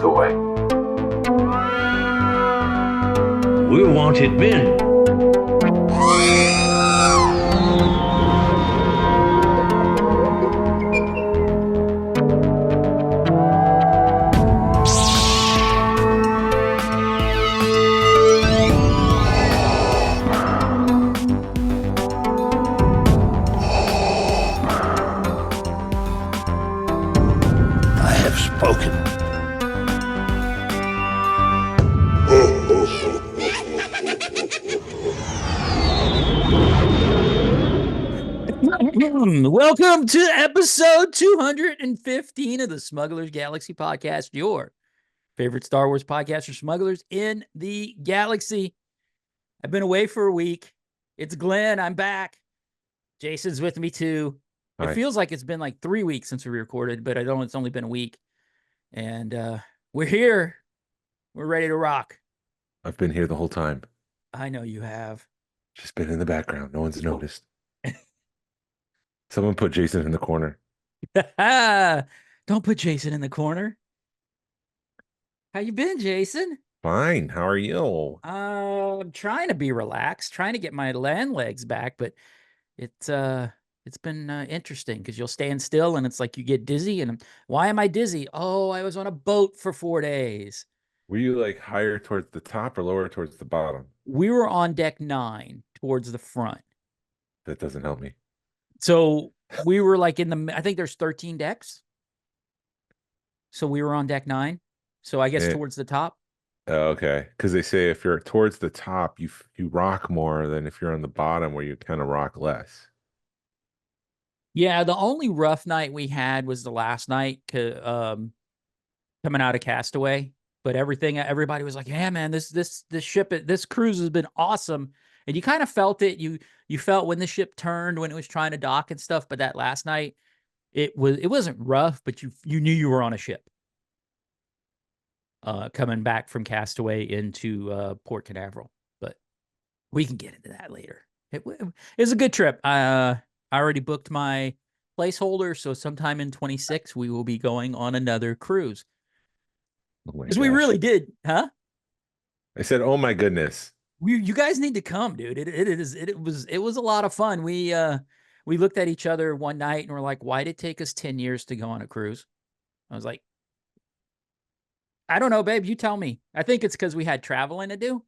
Castaway. We're wanted men. I have spoken. Welcome to episode 215 of the Smugglers Galaxy podcast, your favorite Star Wars podcast for smugglers in the galaxy. I've been away for a week. It's Glenn. I'm back. Jason's with me too. It Hi. feels like it's been like 3 weeks since we recorded, but it's only been a week. And we're here. We're ready to rock. I've been here the whole time. I know you have. Just been in the background. No one's noticed. Someone put Jason in the corner. Don't put Jason in the corner. How you been, Jason? Fine. How are you? I'm trying to be relaxed, trying to get my land legs back, but it's been interesting because you'll stand still and it's like you get dizzy. And why am I dizzy? Oh, I was on a boat for 4 days. Were you like higher towards the top or lower towards the bottom? We were on deck 9 towards the front. That doesn't help me. So we were like I think there's 13 decks. So we were on deck 9. So I guess Yeah. towards the top. Oh, okay. Because they say if you're towards the top, you rock more than if you're on the bottom where you kind of rock less. Yeah, the only rough night we had was the last night coming out of Castaway. But everybody was like, "Yeah, man, this cruise has been awesome." And you kind of felt it. You felt when the ship turned, when it was trying to dock and stuff. But that last night, it wasn't rough, but you knew you were on a ship. Coming back from Castaway into Port Canaveral, but we can get into that later. It was a good trip. I already booked my placeholder, so sometime in 26 we will be going on another cruise. Oh my Because we gosh. really did, huh? I said, oh my goodness. You guys need to come, dude. It was a lot of fun. We looked at each other one night and we're like, why did it take us 10 years to go on a cruise? I was like, I don't know, babe. You tell me. I think it's because we had traveling to do.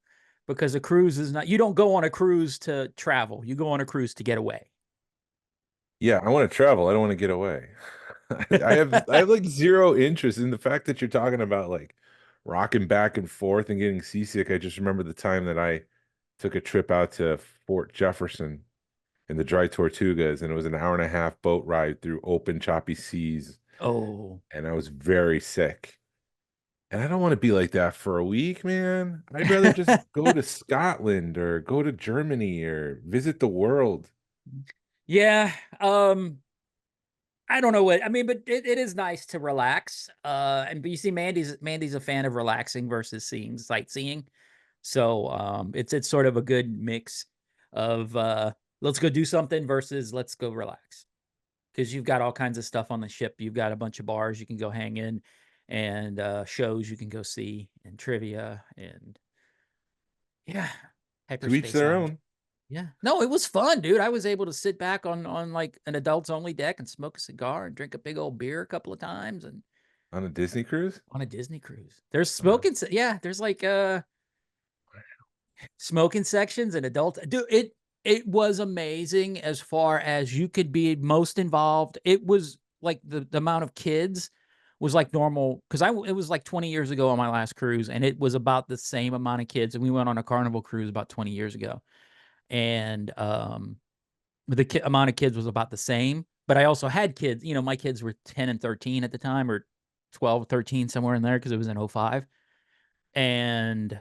Because a cruise is not, you don't go on a cruise to travel. You go on a cruise to get away. Yeah, I want to travel. I don't want to get away. I have like zero interest in the fact that you're talking about like rocking back and forth and getting seasick. I just remember the time that I took a trip out to Fort Jefferson in the Dry Tortugas, and it was an hour-and-a-half boat ride through open, choppy seas, Oh, and I was very sick. And I don't want to be like that for a week, man. I'd rather just go to Scotland or go to Germany or visit the world. yeah. I don't know what I mean, but it is nice to relax. But you see, Mandy's a fan of relaxing versus sightseeing. So it's sort of a good mix of let's go do something versus let's go relax. Because you've got all kinds of stuff on the ship. You've got a bunch of bars you can go hang in, and shows you can go see, and trivia, and yeah, To each Hyperspace their Lounge. own. Yeah. No, it was fun, dude. I was able to sit back on like an adults only deck and smoke a cigar and drink a big old beer a couple of times and On a Disney cruise? on a Disney cruise. There's Wow. smoking yeah, there's like smoking sections and adult dude, it was amazing as far as you could be most involved. It was like the amount of kids was like normal because it was like 20 years ago on my last cruise, and it was about the same amount of kids, and we went on a Carnival cruise about 20 years ago. And the amount of kids was about the same, but I also had kids. My kids were 10 and 13 at the time, or 12, 13, somewhere in there, because it was in 05. And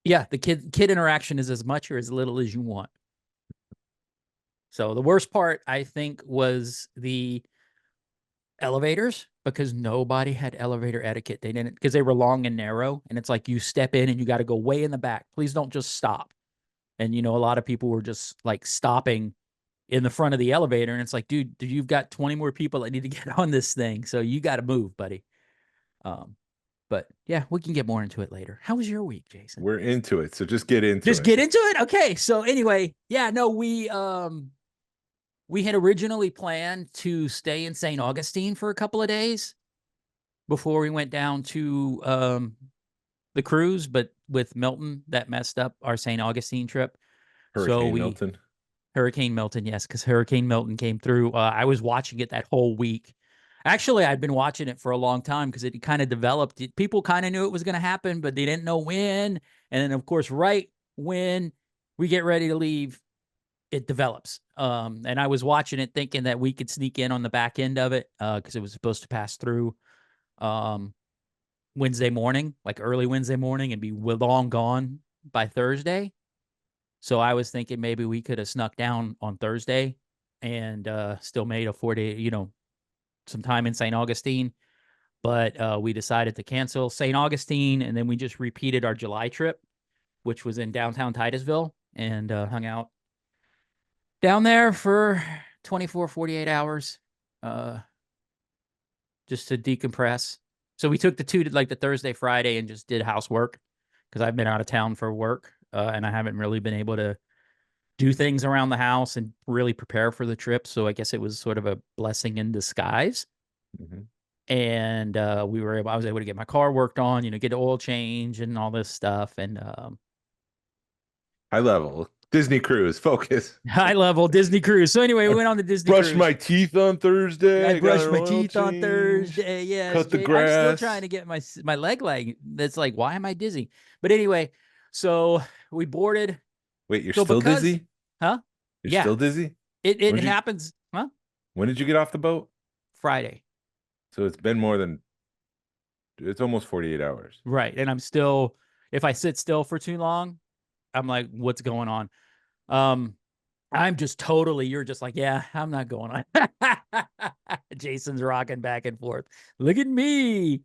yeah, the kid interaction is as much or as little as you want. So the worst part, I think, was the elevators, because nobody had elevator etiquette. They didn't, because they were long and narrow, and it's like you step in and you got to go way in the back. Please don't just stop. And a lot of people were just like stopping in the front of the elevator, and it's like, dude, you've got 20 more people that need to get on this thing, so you got to move, buddy. But yeah, we can get more into it later. How was your week, Jason? We're into it, so just get into Just it. get into it. Okay. So anyway, yeah, no, we had originally planned to stay in St. Augustine for a couple of days before we went down to the cruise, but with Milton, that messed up our St. Augustine trip. So Hurricane Milton. Hurricane Milton, yes, because Hurricane Milton came through. I was watching it that whole week. Actually, I'd been watching it for a long time because it kind of developed. People kind of knew it was going to happen, but they didn't know when. And then, of course, right when we get ready to leave, it develops. And I was watching it thinking that we could sneak in on the back end of it because it was supposed to pass through Wednesday morning, like early Wednesday morning, and be long gone by Thursday. So I was thinking maybe we could have snuck down on Thursday and still made a 4-day, some time in St. Augustine. But we decided to cancel St. Augustine, and then we just repeated our July trip, which was in downtown Titusville, and hung out down there for 24, 48 hours just to decompress. So we took the Thursday, Friday, and just did housework because I've been out of town for work and I haven't really been able to do things around the house and really prepare for the trip. So I guess it was sort of a blessing in disguise. Mhm. And I was able to get my car worked on, get oil change and all this stuff. And High level Disney cruise. Focus. high level Disney cruise. So anyway, we went on the Disney Brushed cruise. my teeth on Thursday. I got brushed an my oil teeth on change, Thursday. Yes, Cut the I'm still grass. trying to get my leg. That's like, why am I dizzy? But anyway, so we boarded. Wait, you're So still because, dizzy? huh? You're Yeah, still dizzy? it When'd you- happens, huh? When did you get off the boat? Friday, So it's almost 48 hours. right? And I'm still, if I sit still for too long, I'm like, what's going on? I'm just totally, you're just like, yeah, I'm not going on. Jason's rocking back and forth. Look at me.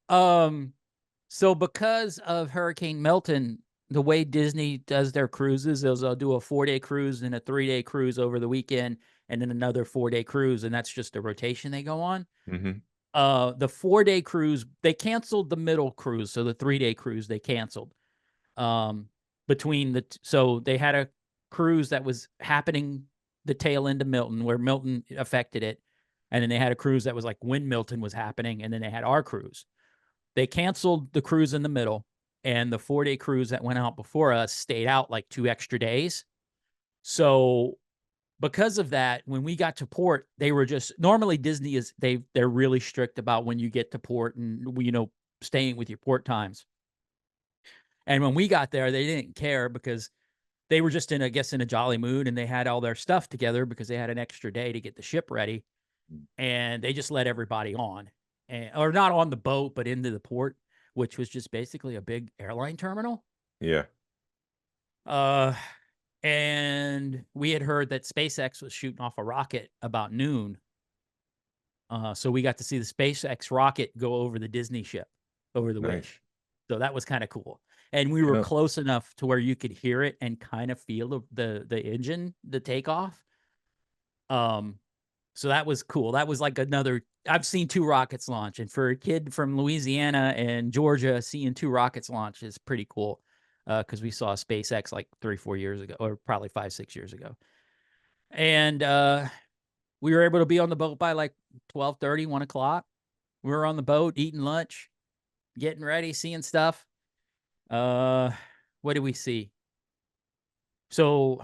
So because of Hurricane Milton, the way Disney does their cruises is they'll do a 4-day cruise and a 3-day cruise over the weekend, and then another 4-day cruise, and that's just a rotation they go on. Mm-hmm. The 4-day cruise, they canceled the middle cruise, so the 3-day cruise they canceled. So they had a cruise that was happening the tail end of Milton, where Milton affected it, and then they had a cruise that was like when Milton was happening, and then they had our cruise. They canceled the cruise in the middle, and the 4-day cruise that went out before us stayed out like 2 extra days. So because of that, when we got to port, they were just normally Disney they're really strict about when you get to port and staying with your port times. And when we got there, they didn't care because they were just in a jolly mood, and they had all their stuff together because they had an extra day to get the ship ready, and they just let everybody on, or not on the boat, but into the port, which was just basically a big airline terminal. Yeah. And we had heard that SpaceX was shooting off a rocket about noon. So we got to see the SpaceX rocket go over the Disney ship, over the Nice. Wish. So that was kind of cool. And we were close enough to where you could hear it and kind of feel the engine, the takeoff. So that was cool. That was like I've seen 2 rockets launch. And for a kid from Louisiana and Georgia, seeing 2 rockets launch is pretty cool. Because we saw SpaceX like 3-4 years ago, or probably 5-6 years ago. And we were able to be on the boat by like 12:30, 1 o'clock. We were on the boat eating lunch, getting ready, seeing stuff. What did we see? So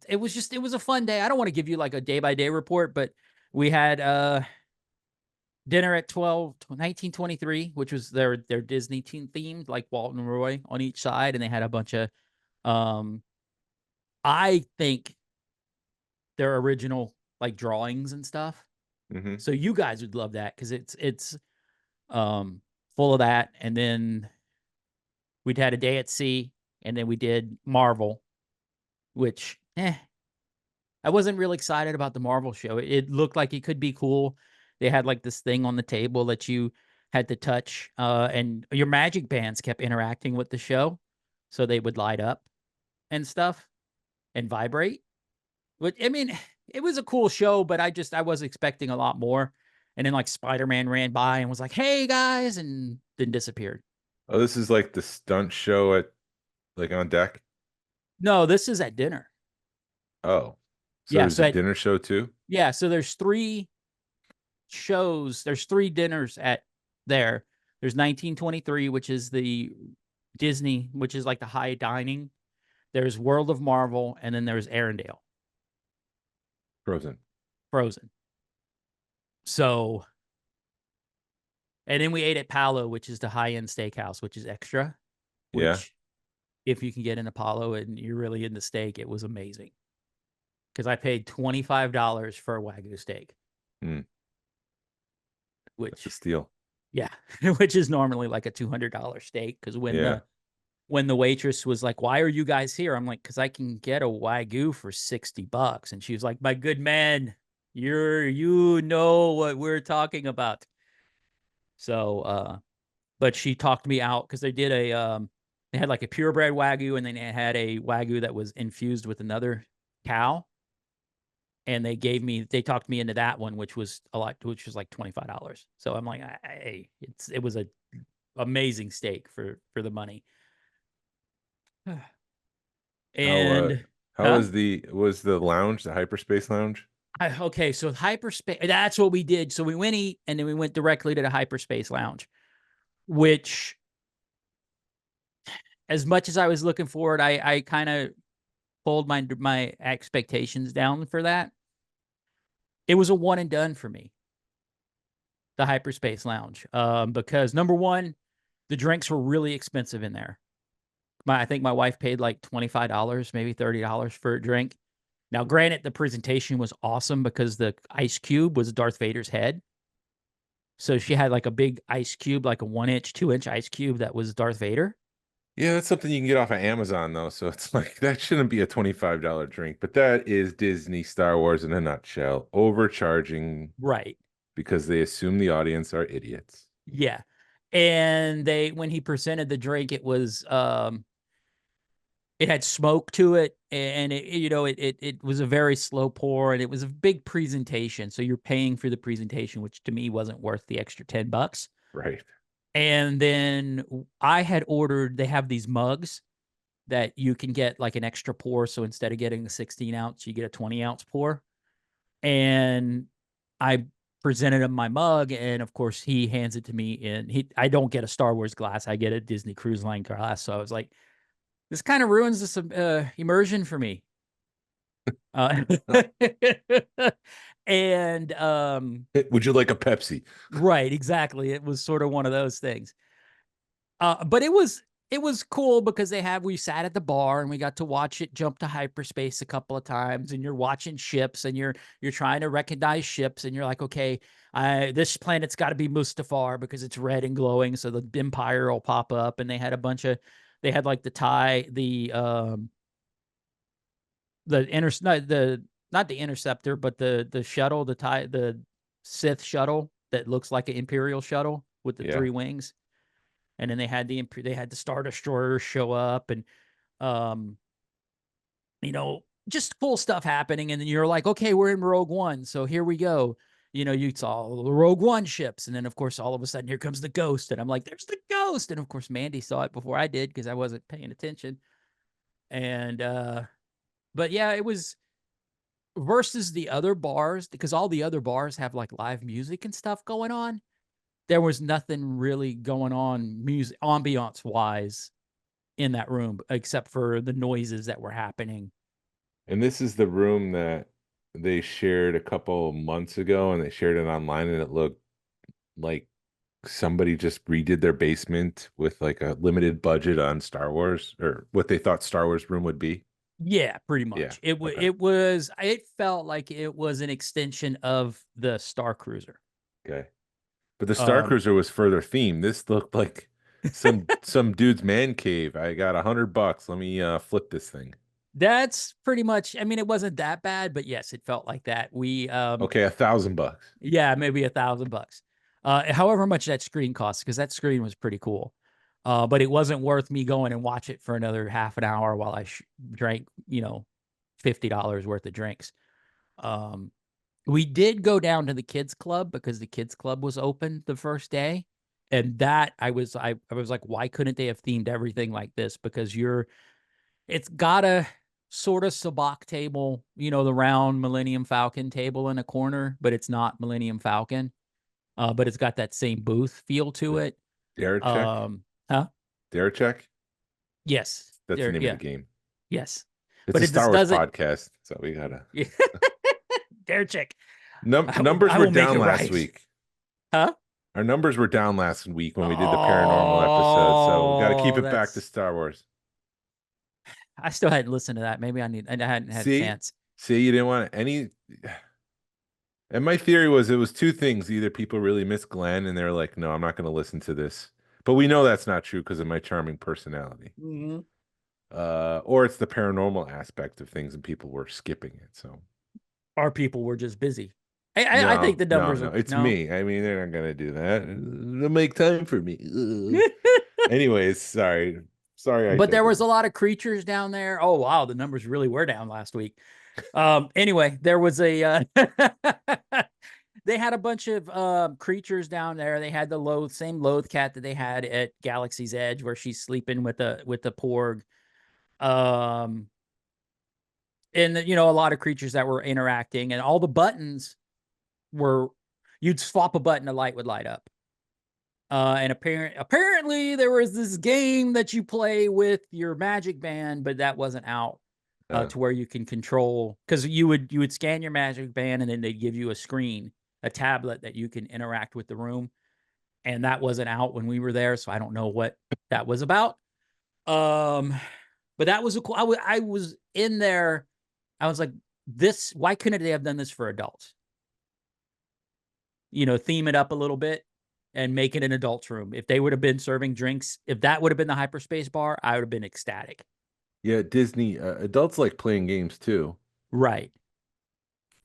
it was a fun day. I don't want to give you like a day-by-day report, but we had dinner at 1923, which was their Disney team themed, like Walt and Roy on each side, and they had a bunch of I think their original like drawings and stuff. Mm-hmm. So you guys would love that because it's full of that. And then we'd had a day at sea, and then we did Marvel, which I wasn't really excited about the Marvel show. It looked like it could be cool. They had like this thing on the table that you had to touch, and your magic bands kept interacting with the show, so they would light up and stuff and vibrate. But I mean, it was a cool show, but I was expecting a lot more. And then like Spider-Man ran by and was like, "Hey guys," and then disappeared. Oh, this is like the stunt show at like on deck. No, this is at dinner. Oh, so Yeah, there's a dinner show too? so there's three shows. There's three dinners at there. There's 1923, which is the Disney, which is like the high dining. There's World of Marvel, and then there's Arendelle, Frozen. Frozen. So, and then we ate at Palo, which is the high-end steakhouse, which is extra. Yeah. Which, if you can get in Apollo and you're really into steak, it was amazing. Because I paid $25 for a Wagyu steak. Mm. That's a Which, steal. yeah, which is normally like a $200 steak. Because when the waitress was like, "Why are you guys here?" I'm like, "Because I can get a Wagyu for $60." And she was like, "My good man, you know what we're talking about." So, but she talked me out because they did they had like a purebred Wagyu, and then they had a Wagyu that was infused with another cow. And they talked me into that one, which was like $25. So I'm like, hey, it was a amazing steak for the money. And How was the lounge, the Hyperspace Lounge? okay, so Hyperspace, that's what we did. So we went eat, and then we went directly to the Hyperspace Lounge, which, as much as I was looking forward, I kind of pulled my expectations down for that. It was a one and done for me, the Hyperspace Lounge, because number one, the drinks were really expensive in there. I think my wife paid like $25, maybe $30 for a drink. Now, granted, the presentation was awesome because the ice cube was Darth Vader's head. So she had like a big ice cube, like a 1-inch, 2-inch ice cube that was Darth Vader. Yeah, that's something you can get off of Amazon though. So it's like that shouldn't be a $25 drink, but that is Disney Star Wars in a nutshell. Overcharging Right. because they assume the audience are idiots. Yeah. And when he presented the drink, it had smoke to it, and it was a very slow pour, and it was a big presentation. So you're paying for the presentation, which to me wasn't worth the extra $10. Right. And then they have these mugs that you can get like an extra pour. So instead of getting a 16-ounce, you get a 20-ounce pour. And I presented him my mug, and of course he hands it to me, and I don't get a Star Wars glass. I get a Disney Cruise Line glass. So I was like, this kind of ruins this immersion for me. Uh, and Would you like a Pepsi? right, exactly. It was sort of one of those things. But it was cool because we sat at the bar and we got to watch it jump to hyperspace a couple of times, and you're watching ships, and you're trying to recognize ships, and you're like, okay, this planet's got to be Mustafar because it's red and glowing, so the Empire will pop up. And they had like not the interceptor, but the shuttle, the Sith shuttle that looks like an Imperial shuttle with the Yeah. three wings. And then they had the Star Destroyers show up, and um, just cool stuff happening. And then you're like, okay, we're in Rogue One, so here we go. You saw the Rogue One ships, and then of course all of a sudden here comes the Ghost, and I'm like, there's the Ghost, and of course Mandy saw it before I did because I wasn't paying attention. And but yeah, it was versus the other bars, because all the other bars have like live music and stuff going on. There was nothing really going on music ambiance wise in that room except for the noises that were happening. And this is the room that they shared a couple months ago, and they shared it online, and it looked like somebody just redid their basement with like a limited budget on Star Wars, or what they thought Star Wars room would be. Yeah, pretty much. Yeah. It felt like it was an extension of the Star Cruiser. Okay. But the Star Cruiser was further themed. This looked like some dude's man cave. I got $100. Let me flip this thing. That's pretty much, I mean, it wasn't that bad, but yes, it felt like that. Okay, $1,000. Yeah, maybe $1,000. However much that screen costs, because that screen was pretty cool. But it wasn't worth me going and watch it for another half an hour while I drank, $50 worth of drinks. We did go down to the kids club because the kids club was open the first day. And that I was like, why couldn't they have themed everything like this? Because it's got a sort of sabacc table, the round Millennium Falcon table in a corner, but it's not Millennium Falcon. But it's got that same booth feel to it. Darachek? Huh? Darachek? Yes. That's the name Yeah. of the game. Yes. It's But a it Star just Wars doesn't. podcast, so we gotta. Darachek. Numbers I were will make down it last right. week. Huh? Our numbers were down last week when we did the paranormal episode, so we got to keep it back to Star Wars. I still hadn't listened to that. Maybe I hadn't had a chance. See, you didn't want any. And my theory was it was two things. Either people really miss Glenn and they're like, no, I'm not going to listen to this. But we know that's not true because of my charming personality. Mm-hmm. Or it's the paranormal aspect of things and people were skipping it. So our people were just busy. I think the numbers no, are it's me. I mean, they're not going to do that. They'll make time for me. Anyways, sorry. But there was a lot of creatures down there. Oh, wow. The numbers really were down last week. Anyway, there was a they had a bunch of creatures down there. They had the same loath cat that they had at Galaxy's Edge, where she's sleeping with the porg. And a lot of creatures that were interacting, and all the buttons were, you'd swap a button, the light would light up. And apparently there was this game that you play with your magic band, but that wasn't out. To where you can control, because you would scan your magic band and then they'd give you a screen, a tablet that you can interact with the room, and that wasn't out when we were there, so I don't know what that was about. But that was a cool. I was in there. I was like, this. Why couldn't they have done this for adults? Theme it up a little bit and make it an adults room. If they would have been serving drinks, if that would have been the Hyperspace bar, I would have been ecstatic. Yeah, Disney adults like playing games too. Right.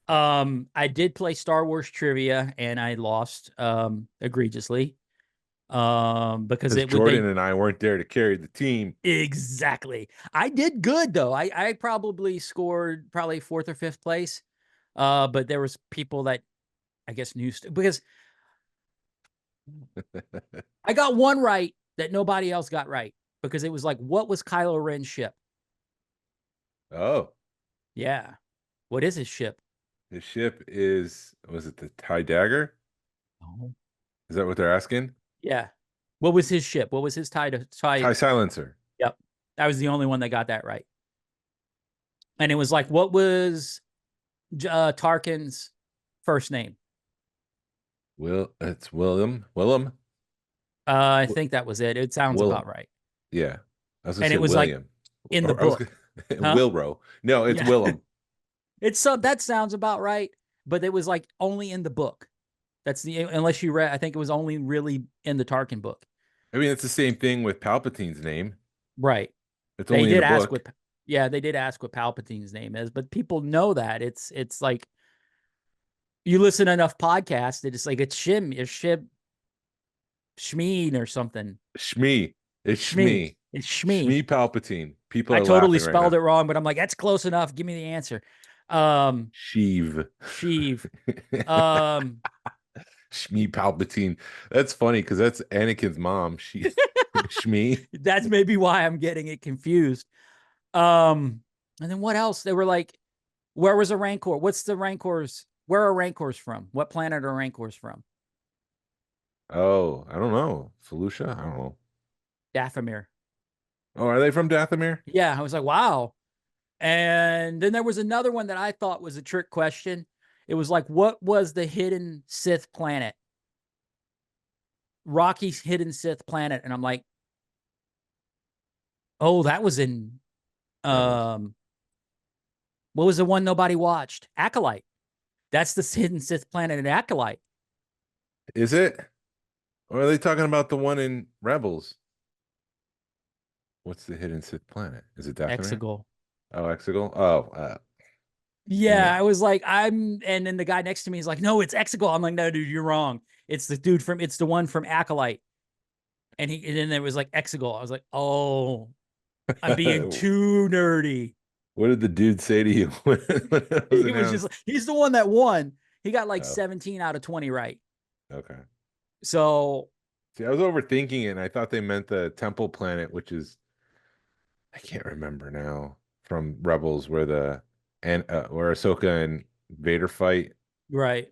I did play Star Wars trivia and I lost egregiously. Because Jordan and I weren't there to carry the team. Exactly. I did good though. I probably scored fourth or fifth place. But there was people that I guess knew because I got one right that nobody else got right, because it was like, what was Kylo Ren's ship? Oh, yeah. What is his ship? His ship was it the TIE Dagger? Oh. Is that what they're asking? Yeah. What was his ship? What was his TIE Silencer? Yep. I was the only one that got that right. And it was like, what was Tarkin's first name? It's Willem. Willem? I think that was it. It sounds Willem. about right. Yeah. I was and it was William. Like in the book. Huh? Wilro. No, it's Willem. That sounds about right, but it was like only in the book. Unless you read, I think it was only really in the Tarkin book. I mean, it's the same thing with Palpatine's name. Right. It's only in the book. They did ask what Palpatine's name is, but people know that. It's like, you listen to enough podcasts, it's like it's Shmeen or something. Shmee. It's Shmee. It's Shmee. Shmee Palpatine. People I are totally laughing spelled right it wrong, but I'm like, that's close enough. Give me the answer. Sheev. Shmee Palpatine. That's funny because that's Anakin's mom. Shmee. That's maybe why I'm getting it confused. And then what else? They were like, where was a Rancor? What's the Rancors? Where are Rancors from? What planet are Rancors from? Oh, I don't know. Felucia? I don't know. Dathomir. Oh, are they from Dathomir? Yeah, I was like, wow. And then there was another one that I thought was a trick question. It was like, what was the hidden Sith planet? Rocky's hidden Sith planet. And I'm like, oh, that was in what was the one nobody watched? Acolyte. That's the hidden Sith planet in Acolyte. Is it? Or are they talking about the one in Rebels? What's the hidden Sith planet? Is it Dathomir? Exegol. Oh, Exegol. Oh, yeah. I was like, and then the guy next to me is like, no, it's Exegol. I'm like, no, dude, you're wrong. It's the one from Acolyte. And then there was like Exegol. I was like, oh, I'm being too nerdy. What did the dude say to you? He was just, he's the one that won. He got like Oh, 17 out of 20 right. okay. So See, I was overthinking it, and I thought they meant the Temple Planet, which is I can't remember now from Rebels, where where Ahsoka and Vader fight. right.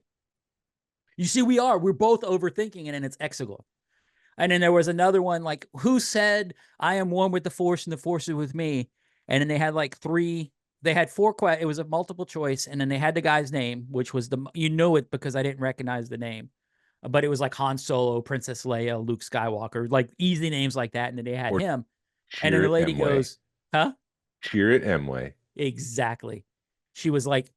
You see, we're both overthinking it, and it's Exegol. And then there was another one like, who said I am one with the Force and the Force is with me? And then they had like they had four questions. It was a multiple choice, and then they had the guy's name, which was you know it because I didn't recognize the name, but it was like Han Solo, Princess Leia, Luke Skywalker, like easy names like that. And then they had Or him, and then Cheer the It lady Emway. goes, "Huh?" Cheer It Emway. Exactly. She was like,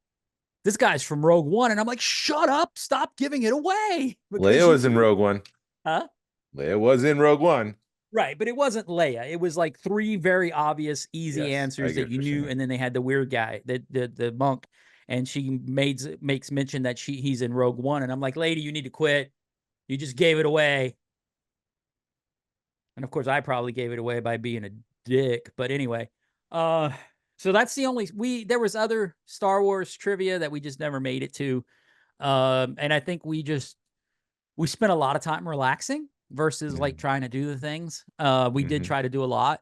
"This guy's from Rogue One," and I'm like, "Shut up! Stop giving it away!" Because Leia you was in knew, Rogue One. huh? Leia was in Rogue One. Right, but it wasn't Leia. It was like three very obvious, easy Yes, I answers get that what you you're knew, saying. and then they had the weird guy, the monk, and she makes mention that he's in Rogue One, and I'm like, lady, you need to quit. You just gave it away, and of course, I probably gave it away by being a dick. But anyway, uh, so that's the only there was other Star Wars trivia that we just never made it to, and I think we spent a lot of time relaxing versus like Mhm. trying to do the things. We did Mhm. try to do a lot.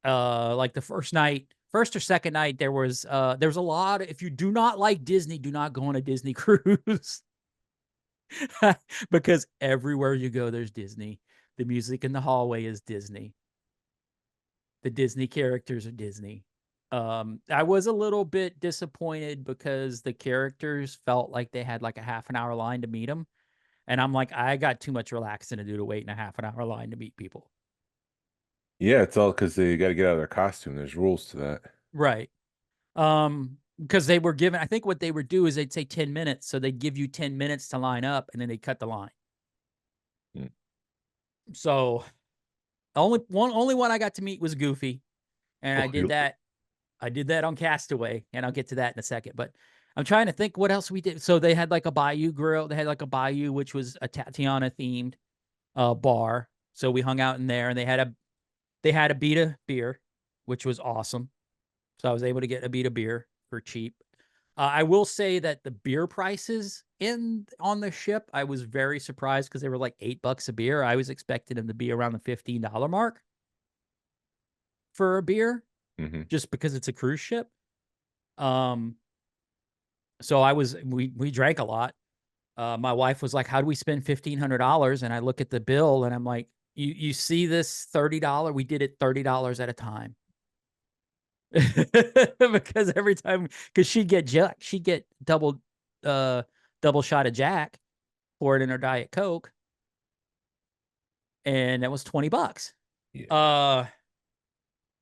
Like the first or second night, there's a lot. If you do not like Disney, do not go on a Disney cruise because everywhere you go, there's Disney. The music in the hallway is Disney. The Disney characters are Disney. I was a little bit disappointed because the characters felt like they had like a half an hour line to meet them. And I'm like, I got too much relaxing to do to wait in a half an hour line to meet people. Yeah, it's all because they got to get out of their costume. There's rules to that. Right. Because they were given, I think what they would do is they'd say 10 minutes. So they'd give you 10 minutes to line up and then they'd cut the line. Mm. So only one I got to meet was Goofy. And Oh, I did that on Castaway, and I'll get to that in a second. But I'm trying to think what else we did. So they had like a Bayou grill. They had like a Bayou, which was a Tatiana themed bar. So we hung out in there, and they had a Beta beer, which was awesome. So I was able to get a Beta beer for cheap. I will say that the beer prices on the ship, I was very surprised because they were like $8 a beer. I was expecting them to be around the $15 mark for a beer, hmm just because it's a cruise ship. Um, so we drank a lot. My wife was like, "How do we spend $1,500?" And I look at the bill and I'm like, "You see this $30? We did it $30 at a time." Because every time, because she'd get double shot of Jack, pour it in her Diet Coke, and that was $20. Yeah. Uh,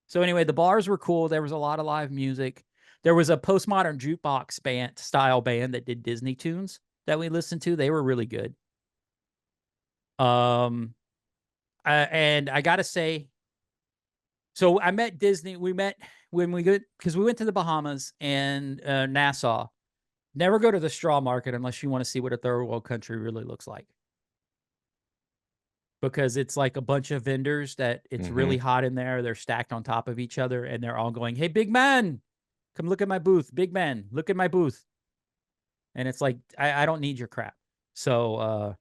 so anyway, the bars were cool. There was a lot of live music. There was a postmodern jukebox band that did Disney tunes that we listened to. They were really good. Um, and I gotta say, so I met Disney. We met when we go because we went to the Bahamas and Nassau. Never go to the straw market unless you want to see what a third world country really looks like. Because it's like a bunch of vendors that it's really hmm hot in there. They're stacked on top of each other and they're all going, "Hey, big man, come look at my booth. Big man, look at my booth." And it's like, I don't need your crap. So,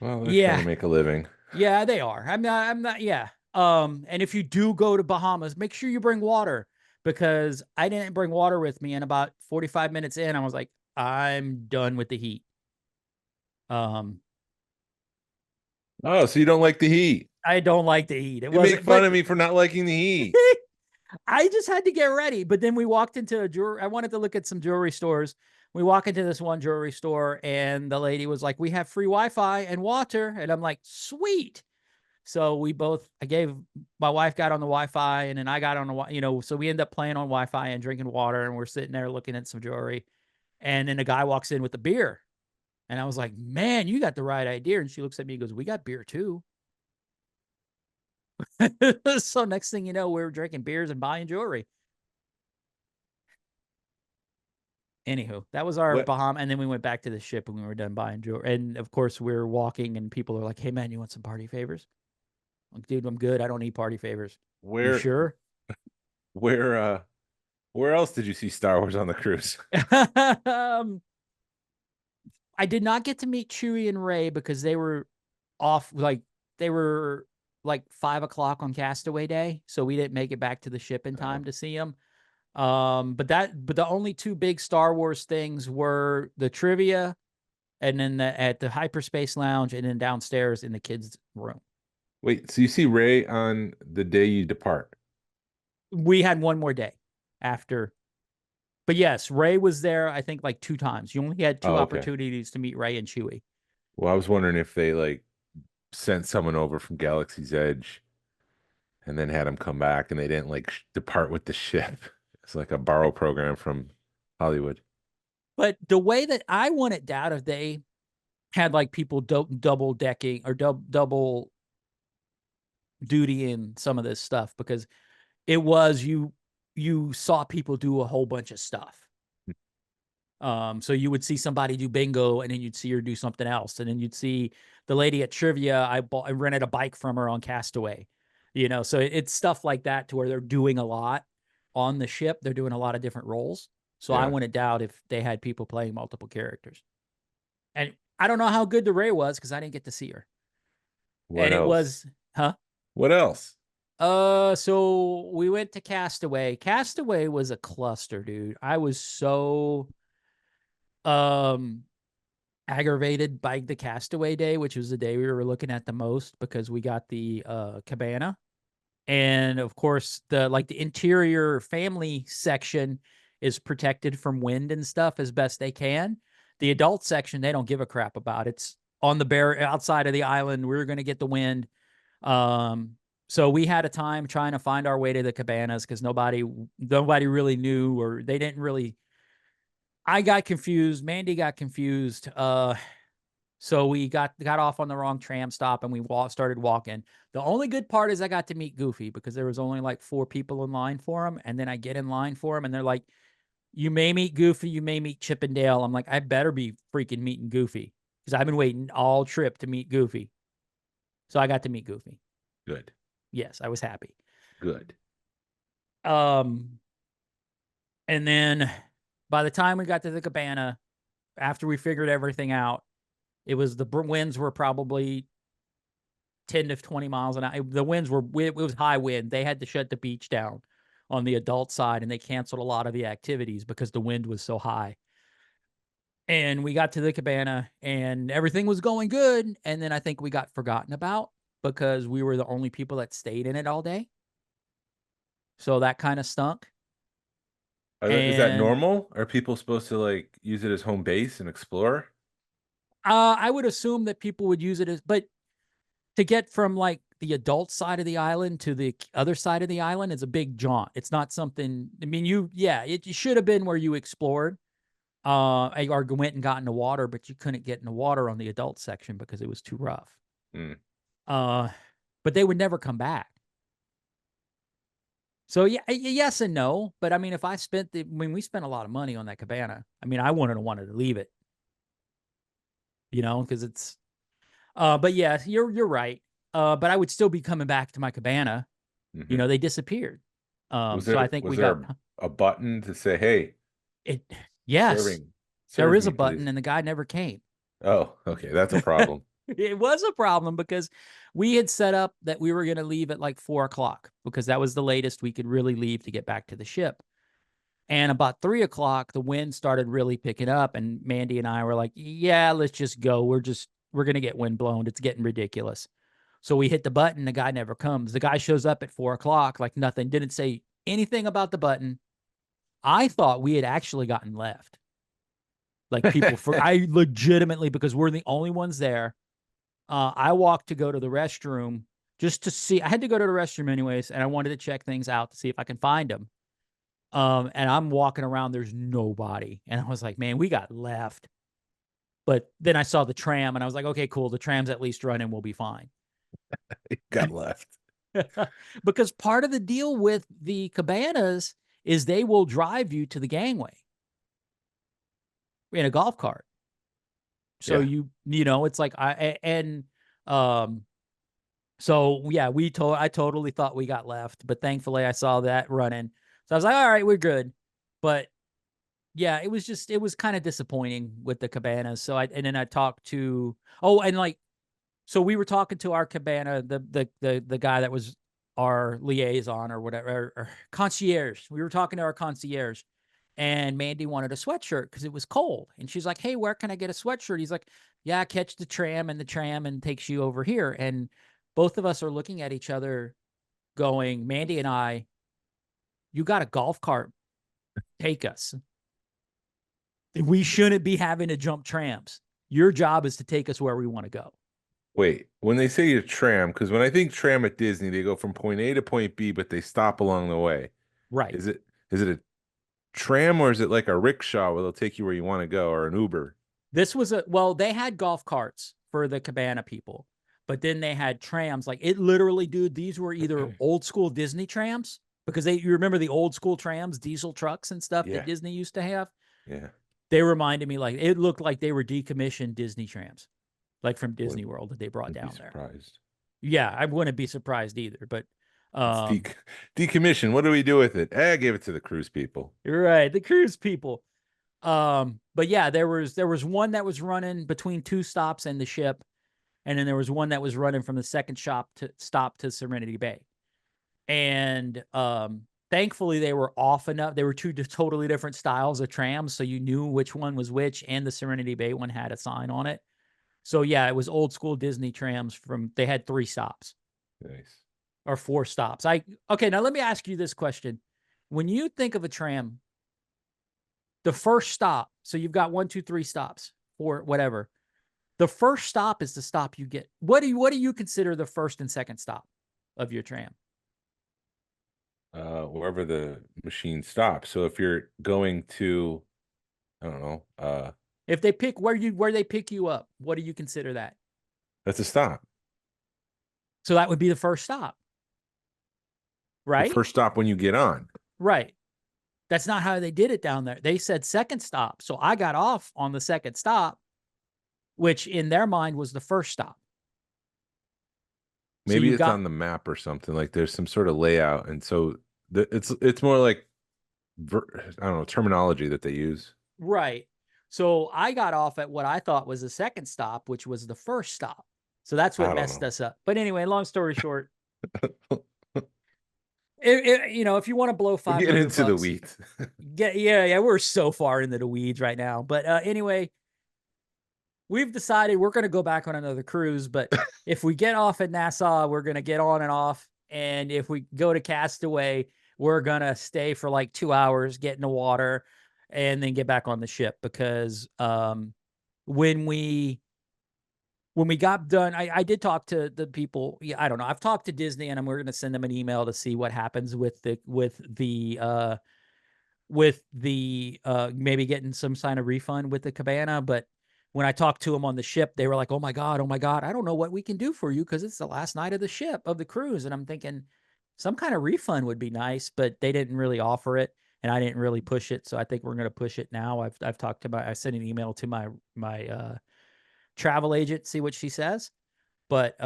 Well, they're trying yeah, to make a living. yeah, they are. I'm not, yeah. And if you do go to Bahamas, make sure you bring water because I didn't bring water with me. And about 45 minutes in, I was like, I'm done with the heat. Um, Oh, so you don't like the heat? I don't like the heat. It You make wasn't, fun but of me for not liking the heat. I just had to get ready. But then we walked into a jewelry. I wanted to look at some jewelry stores. We walk into this one jewelry store, and the lady was like, "We have free Wi-Fi and water." And I'm like, "Sweet." So I gave my wife got on the Wi-Fi, and then I got on so we end up playing on Wi-Fi and drinking water, and we're sitting there looking at some jewelry. And then the guy walks in with the beer. And I was like, "Man, you got the right idea." And she looks at me and goes, "We got beer too." So next thing you know, we were drinking beers and buying jewelry. Anywho, that was our What? Bahama, and then we went back to the ship and we were done buying jewelry. And of course, we are walking, and people are like, "Hey, man, you want some party favors?" I'm like, "Dude, I'm good. I don't need party favors." "You Where? sure?" Where? Where else did you see Star Wars on the cruise? um, I did not get to meet Chewie and Ray because they were off, like they were like 5 o'clock on Castaway Day, so we didn't make it back to the ship in time to see them. But the only two big Star Wars things were the trivia, and then at the Hyperspace Lounge, and then downstairs in the kids' room. Wait, so you see Ray on the day you depart? We had one more day after. But yes, Ray was there, I think, like 2 times. You only had two Oh, okay. opportunities to meet Ray and Chewie. Well, I was wondering if they like sent someone over from Galaxy's Edge and then had him come back and they didn't like depart with the ship. It's like a borrow program from Hollywood. But the way that I want it down, if they had like people double decking or double duty in some of this stuff, because it was you saw people do a whole bunch of stuff. So you would see somebody do bingo, and then you'd see her do something else, and then you'd see the lady at trivia. I rented a bike from her on Castaway, so it's stuff like that to where they're doing a lot on the ship. They're doing a lot of different roles. So I Yeah. wouldn't doubt if they had people playing multiple characters. And I don't know how good the Ray was because I didn't get to see her. What And it else? was, huh? What else? So we went to Castaway. Castaway was a cluster, dude. I was so aggravated by the Castaway day, which was the day we were looking at the most, because we got the cabana. And of course, the interior family section is protected from wind and stuff as best they can. The adult section, they don't give a crap about. It's on the outside of the island. We're going to get the wind. So we had a time trying to find our way to the cabanas because nobody really knew, or they didn't really. I got confused. Mandy got confused. So we got off on the wrong tram stop, and we started walking. The only good part is I got to meet Goofy, because there was only like 4 people in line for him. And then I get in line for him, and they're like, you may meet Goofy, you may meet Chip and Dale. I'm like, I better be freaking meeting Goofy, because I've been waiting all trip to meet Goofy. So I got to meet Goofy. Good. Yes, I was happy. Good. And then by the time we got to the cabana, after we figured everything out, it was the winds were probably 10 to 20 miles an hour. The winds were, it was high wind. They had to shut the beach down on the adult side, and they canceled a lot of the activities because the wind was so high. And we got to the cabana, and everything was going good. And then I think we got forgotten about because we were the only people that stayed in it all day. So that kind of stunk. Is that And normal? Are people supposed to like use it as home base and explore? I would assume that people would use it as, but to get from like the adult side of the island to the other side of the island is a big jaunt. It's not something, I mean, it should have been where you explored, or went and got in the water, but you couldn't get in the water on the adult section because it was too rough. Mm. But they would never come back. So yeah, yes and no. But I mean, if I we spent a lot of money on that cabana. I mean, I wanted to leave it, because it's, but yeah, you're right. But I would still be coming back to my cabana. Mhm. They disappeared. So I think was we there got a button to say, "Hey, it. Yes, serving, there serve is me, a button, please"? and the guy never came. Oh, okay, that's a problem. It was a problem because we had set up that we were going to leave at like 4 o'clock, because that was the latest we could really leave to get back to the ship. And about 3 o'clock, the wind started really picking up, and Mandy and I were like, yeah, let's just go. We're going to get wind blown. It's getting ridiculous. So we hit the button. The guy never comes. The guy shows up at 4 o'clock, like nothing, didn't say anything about the button. I thought we had actually gotten left. Like I legitimately, because we're the only ones there. I walked to go to the restroom just to see. I had to go to the restroom anyways, and I wanted to check things out to see if I can find them. And I'm walking around, there's nobody. And I was like, man, we got left. But then I saw the tram, and I was like, okay, cool. The tram's at least running. We'll be fine. It got left. Because part of the deal with the cabanas is they will drive you to the gangway in a golf cart. So Yeah. it's like so yeah, I totally thought we got left, but thankfully I saw that running. So I was like, all right, we're good. But yeah, it was kind of disappointing with the cabanas. So and then I talked to, oh, and like, so we were talking to our cabana, the guy that was our liaison or whatever, or concierge. We were talking to our concierge, and Mandy wanted a sweatshirt because it was cold. And she's like, "Hey, where can I get a sweatshirt?" He's like, "Yeah, catch the tram, and the tram and takes you over here." And both of us are looking at each other, going, Mandy and I, "You got a golf cart? Take us. We shouldn't be having to jump trams. Your job is to take us where we want to go." Wait, when they say a tram, because when I think tram at Disney, they go from point A to point B, but they stop along the way. Right. Is it a tram or is it like a rickshaw where they'll take you where you want to go, or an Uber? This was well, they had golf carts for the cabana people, but then they had trams. Like it literally, dude, these were either old school Disney trams, because you remember the old school trams, diesel trucks and stuff Yeah. that Disney used to have. Yeah. They reminded me, like, it looked like they were decommissioned Disney trams, like from Disney Wouldn't- World that they brought Wouldn't down be there. surprised. Yeah, I wouldn't be surprised either. But It's decommission. What do we do with it? I gave it to the cruise people. you're right, the cruise people. But yeah, there was one that was running between two stops and the ship, and then there was one that was running from the second stop to Serenity Bay. And thankfully they were off enough. They were two totally different styles of trams, so you knew which one was which, and the Serenity Bay one had a sign on it. So yeah, it was old school Disney trams they had 3 stops. Nice. Or 4 stops. Okay, now let me ask you this question. When you think of a tram, the first stop, so you've got 1, 2, 3 stops, or whatever. The first stop is the stop you get. What do you consider the first and second stop of your tram? Wherever the machine stops. So if you're going to, I don't know, If they pick where they pick you up, what do you consider that? that's a stop. So that would be the first stop. Right? The first stop when you get on. Right. That's not how they did it down there. They said second stop. So I got off on the second stop, which in their mind was the first stop. Maybe it's on the map or something. Like there's some sort of layout, and so it's more like I don't know, terminology that they use. Right. So I got off at what I thought was the second stop, which was the first stop. So that's what messed us up. But anyway, long story short, if you want to blow $500, get into the weeds. yeah, we're so far into the weeds right now. But anyway, we've decided we're going to go back on another cruise. But if we get off at Nassau, we're going to get on and off. And if we go to Castaway, we're going to stay for like 2 hours, get in the water, and then get back on the ship. Because when we got done, I did talk to the people. Yeah, I don't know. I've talked to Disney, and we're going to send them an email to see what happens with the maybe getting some kind of refund with the cabana. But when I talked to them on the ship, they were like, oh my God, I don't know what we can do for you because it's the last night of the cruise. And I'm thinking some kind of refund would be nice, but they didn't really offer it, and I didn't really push it. So I think we're going to push it now. I've talked to I sent an email to my travel agent, see what she says. But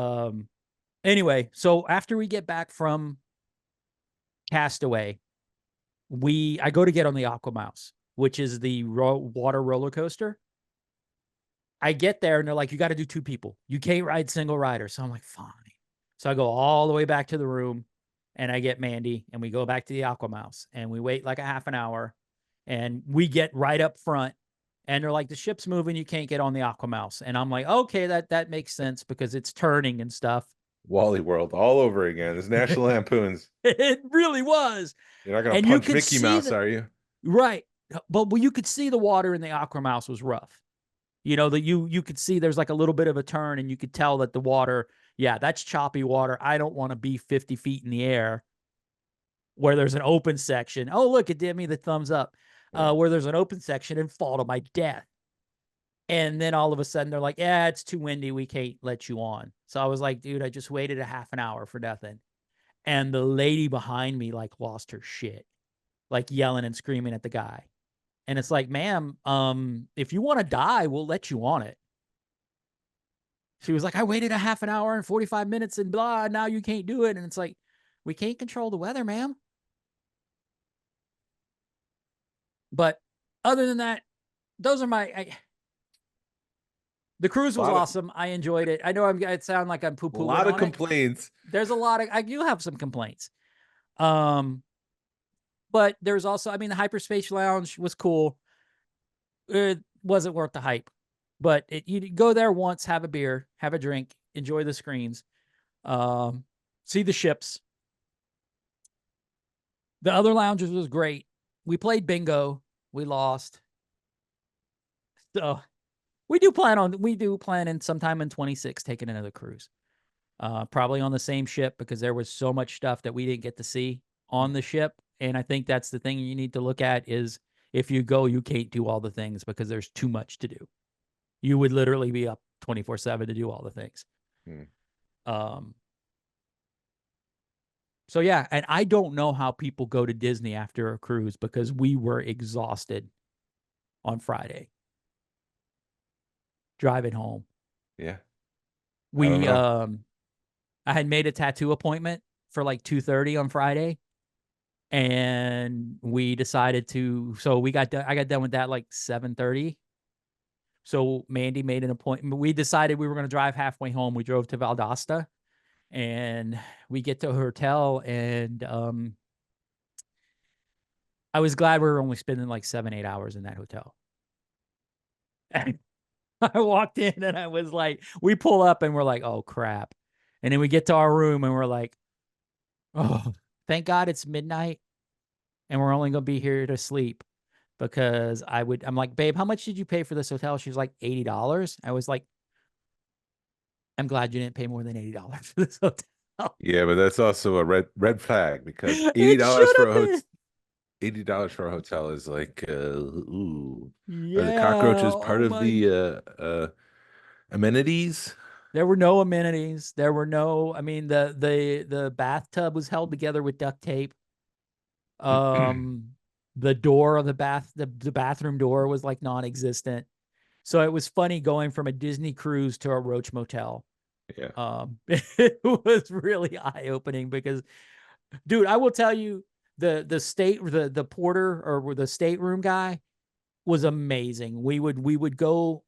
anyway, so after we get back from Castaway, I go to get on the Aqua Mouse, which is the water roller coaster. I get there and they're like, you got to do 2 people. You can't ride single rider. So I'm like, fine. So I go all the way back to the room and I get Mandy and we go back to the Aqua Mouse and we wait like a half an hour and we get right up front and they're like, the ship's moving. You can't get on the Aqua Mouse. And I'm like, okay, that makes sense because it's turning and stuff. Wally World all over again. It's National Lampoons. It really was. You're not going to punch Mickey Mouse, are you? Right. But you could see the water in the Aqua Mouse was rough. You know, that you could see there's like a little bit of a turn and you could tell that the water, yeah, that's choppy water. I don't want to be 50 feet in the air where there's an open section. Oh, look, it did me the thumbs up. Where there's an open section and fall to my death. And then all of a sudden they're like, yeah, it's too windy. We can't let you on. So I was like, dude, I just waited a half an hour for nothing. And the lady behind me like lost her shit, like yelling and screaming at the guy. And it's like, ma'am, if you want to die, we'll let you on it. She was like, I waited a half an hour and 45 minutes and blah, now you can't do it. And it's like, we can't control the weather, ma'am. But other than that, those are the cruise was awesome. I enjoyed it. I know it sound like I'm poo-pooing A lot of on it. complaints. There's a lot of, I do have some complaints. But there's also, I mean, the Hyperspace Lounge was cool. It wasn't worth the hype, but you go there once, have a beer, have a drink, enjoy the screens, see the ships. The other lounges was great. We played bingo. We lost. So we do plan in sometime in 26 taking another cruise. Probably on the same ship, because there was so much stuff that we didn't get to see on the ship. And I think that's the thing you need to look at is if you go, you can't do all the things because there's too much to do. You would literally be up 24/7 to do all the things. So yeah, and I don't know how people go to Disney after a cruise because we were exhausted on Friday driving home. Yeah. I had made a tattoo appointment for like 2:30 on Friday, and we decided to, so I got done with that like 7:30. So Mandy made an appointment. We decided we were going to drive halfway home. We drove to Valdosta, and we get to a hotel, and I was glad we were only spending like 7-8 hours in that hotel. I walked in and I was like, we pull up and we're like, oh crap. And then we get to our room and we're like, oh, thank God it's midnight and we're only going to be here to sleep, because I'm like, babe, how much did you pay for this hotel? She was like, $80. I was like, I'm glad you didn't pay more than $80 for this hotel. Yeah, but that's also a red flag, because $80 for a hotel is like, ooh. Yeah. Are the cockroaches part of the amenities? There were no amenities. There were no, I mean, the bathtub was held together with duct tape. The door of the bathroom door was like non-existent. So it was funny going from a Disney cruise to a Roach Motel. Yeah. It was really eye-opening because, dude, I will tell you, the porter or the stateroom guy was amazing. We would go,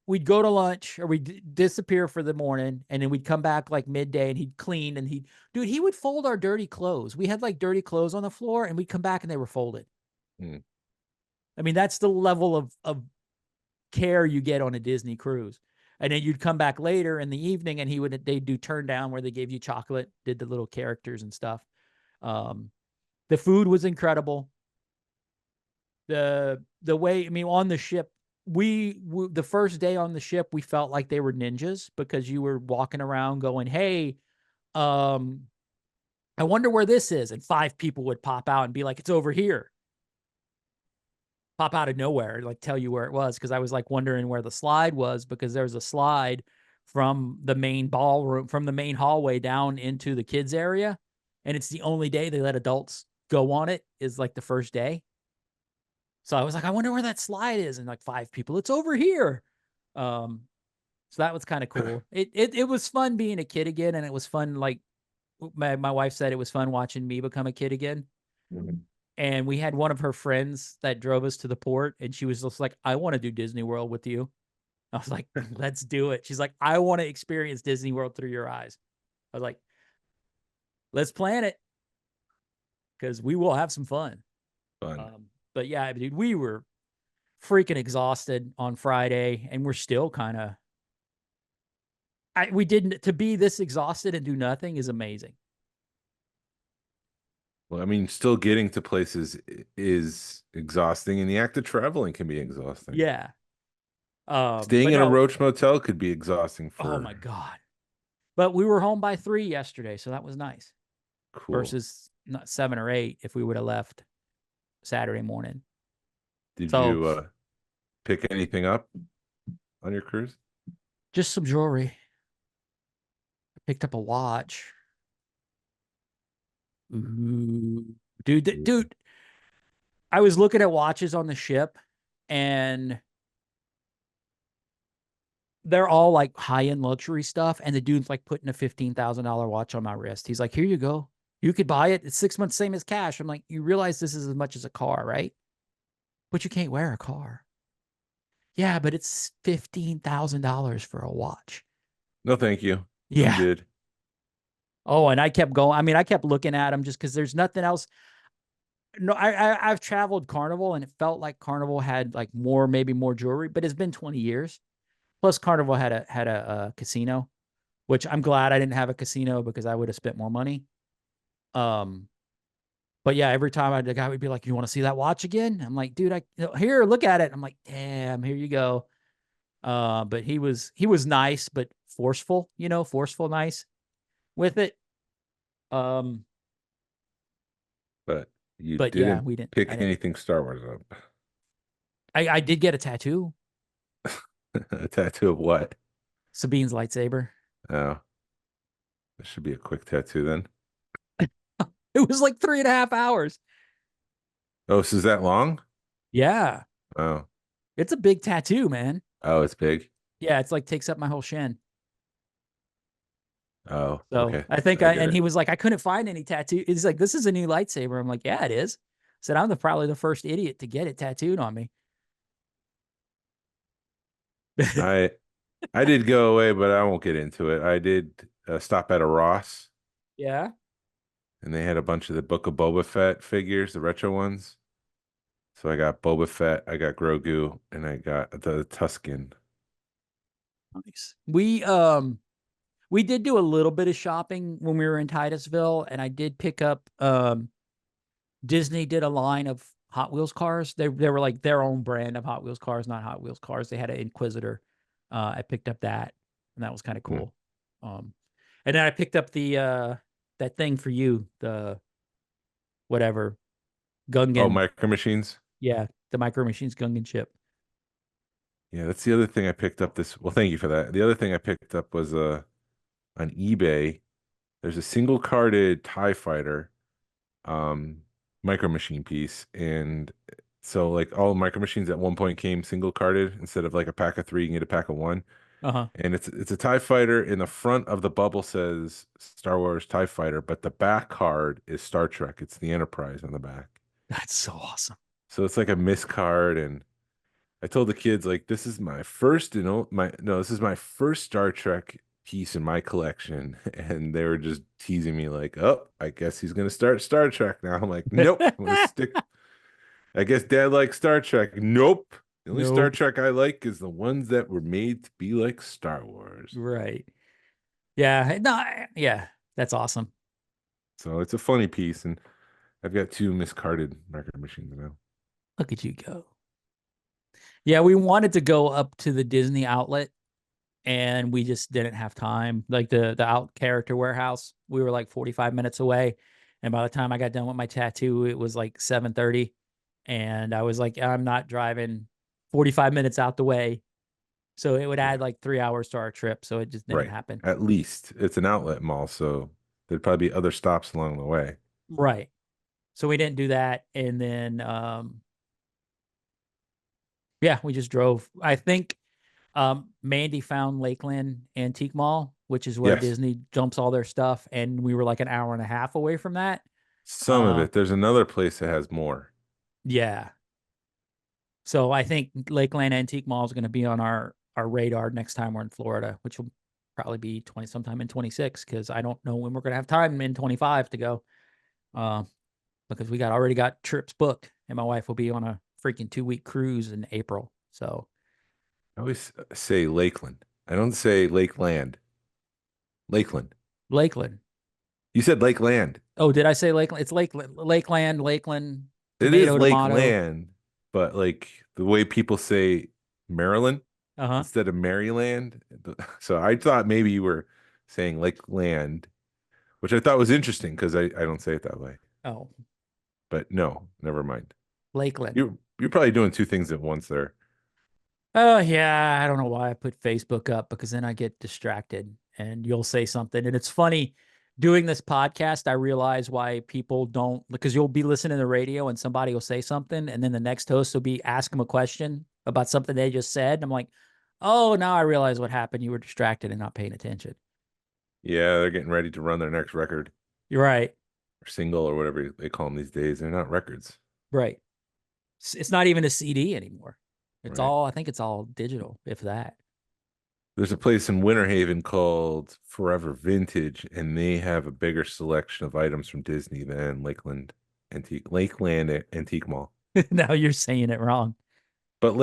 we'd go to lunch or we'd disappear for the morning, and then we'd come back like midday and he'd clean, and he would fold our dirty clothes. We had like dirty clothes on the floor, and we'd come back and they were folded. I mean, that's the level of care you get on a Disney cruise. And then you'd come back later in the evening and they'd do turn down where they gave you chocolate, did the little characters and stuff. The food was incredible. The way, I mean, on the ship, the first day on the ship, we felt like they were ninjas because you were walking around going, hey, I wonder where this is. And 5 people would pop out and be like, it's over here. Pop out of nowhere, like tell you where it was. Cause I was like wondering where the slide was, because there's a slide from the main ballroom, from the main hallway down into the kids area. And it's the only day they let adults go on it, is like the first day. So I was like, I wonder where that slide is. And like 5 people, it's over here. So that was kind of cool. It was fun being a kid again. And it was fun. Like my wife said, it was fun watching me become a kid again. And we had one of her friends that drove us to the port, and she was just like, I want to do Disney World with you. I was like, let's do it. She's like, I want to experience Disney World through your eyes. I was like, let's plan it, because we will have some fun. But yeah, dude, we were freaking exhausted on Friday, and we're still kind of, to be this exhausted and do nothing is amazing. Well, I mean, still getting to places is exhausting, and the act of traveling can be exhausting. Yeah. Staying in a Roach Motel could be exhausting oh my God. But we were home by 3 yesterday, so that was nice. Cool. Versus not 7 or 8 if we would have left Saturday morning. Did you pick anything up on your cruise? Just some jewelry. I picked up a watch. Ooh. Dude, I was looking at watches on the ship, and they're all like high-end luxury stuff. And the dude's like putting a $15,000 watch on my wrist. He's like, here you go. You could buy it. It's 6 months, same as cash. I'm like, you realize this is as much as a car, right? but you can't wear a car. Yeah, but it's $15,000 for a watch. No, thank you. I'm Yeah. good. Oh, and I kept going. I mean, I kept looking at them just because there's nothing else. No, I've traveled Carnival and it felt like Carnival had like maybe more jewelry, but it's been 20 years. Plus, Carnival had a casino, which I'm glad I didn't have a casino because I would have spent more money. Um, but yeah, every time the guy would be like, "You want to see that watch again?" I'm like, "Dude, here, look at it." I'm like, "Damn, here you go." But he was nice, but forceful, forceful, nice with it. Um, But you but yeah, didn't we didn't. I pick didn't. anything Star Wars up. I did get a tattoo, A tattoo of what? Sabine's lightsaber. Oh, this should be a quick tattoo then. It was like 3.5 hours. Oh, so is that long? Yeah, Oh, it's a big tattoo, man. oh, it's big. Yeah, it's like takes up my whole shin. Oh, So okay. I think I get and it. he was like, I couldn't find any tattoo. He's like, this is a new lightsaber. I'm like, yeah, it is. I said, I'm probably the first idiot to get it tattooed on me. I I did go away, but I won't get into it. I did stop at a Ross, Yeah. and they had a bunch of the Book of Boba Fett figures, the retro ones. So I got Boba Fett, I got Grogu, and I got the Tusken. Nice. We did do a little bit of shopping when we were in Titusville, and I did pick up Disney did a line of Hot Wheels cars. They were like their own brand of Hot Wheels cars, not Hot Wheels cars. They had an Inquisitor. I picked up that, and that was kind of Hmm. cool. And then I picked up the that thing for you, the whatever Oh, Gungan. Micro Machines. Yeah, the Micro Machines Gungan chip. Yeah, that's the other thing I picked up this. Well, thank you for that. The other thing I picked up was on eBay. There's a single carded TIE fighter um micro machine piece. And so like all micro machines at one point came single carded instead of like a pack of three, you can get a pack of one. Uh-huh. And it's a TIE fighter. In the front of the bubble says Star Wars TIE fighter, but the back card is Star Trek. It's the Enterprise on the back. That's so awesome. So it's like a miss card. And I told the kids like this is my first and my no, this is my first Star Trek piece in my collection, and they were just teasing me like, "Oh, I guess he's gonna start Star Trek now." I'm like, "Nope, I'm gonna stick." I guess Dad likes Star Trek. Nope, the only Star Nope. Trek I like is the ones that were made to be like Star Wars. Right. Yeah. No, yeah. That's awesome. So it's a funny piece, and I've got two miscarded micro machines now. Look at you go. Yeah, we wanted to go up to the Disney outlet and we just didn't have time. Like the out character warehouse, we were like 45 minutes away. And by the time I got done with my tattoo, it was like 7:30. And I was like, I'm not driving 45 minutes out the way. So it would Yeah, add like 3 hours to our trip. So it just didn't right. happen. At least it's an outlet mall, so there'd probably be other stops along the way. Right. So we didn't do that. And then yeah, we just drove. I think Mandy found Lakeland Antique Mall, which is where Yes. Disney dumps all their stuff, and we were like an hour and a half away from that. Some of Uh, it. There's another place that has more. yeah. So I think Lakeland Antique Mall is going to be on our radar next time we're in Florida, which will probably be sometime in 26 because I don't know when we're going to have time in 25 to go. Uh, because we already got trips booked, and my wife will be on a freaking 2-week cruise in April. So I always say Lakeland. I don't say Lakeland. Lakeland. Lakeland. You said Lakeland. Oh, did I say Lakeland? It's Lakeland, It is tomato. Lakeland, but like the way people say Maryland Uh-huh. instead of Maryland. So I thought maybe you were saying Lakeland, which I thought was interesting because I don't say it that way. Oh, But no, never mind. Lakeland. You're probably doing two things at once there. Oh, yeah. I don't know why I put Facebook up because then I get distracted and you'll say something. And it's funny doing this podcast. I realize why people don't, because you'll be listening to the radio and somebody will say something. And then the next host will be ask them a question about something they just said. And I'm like, oh, now I realize what happened. You were distracted and not paying attention. Yeah, they're getting ready to run their next record You're right. or single or whatever they call them these days. They're not records. Right. It's not even a CD anymore. It's Right. all, I think it's all digital, if that. There's a place in Winter Haven called Forever Vintage, and they have a bigger selection of items from Disney than Lakeland Antique Mall. Now you're saying it wrong. But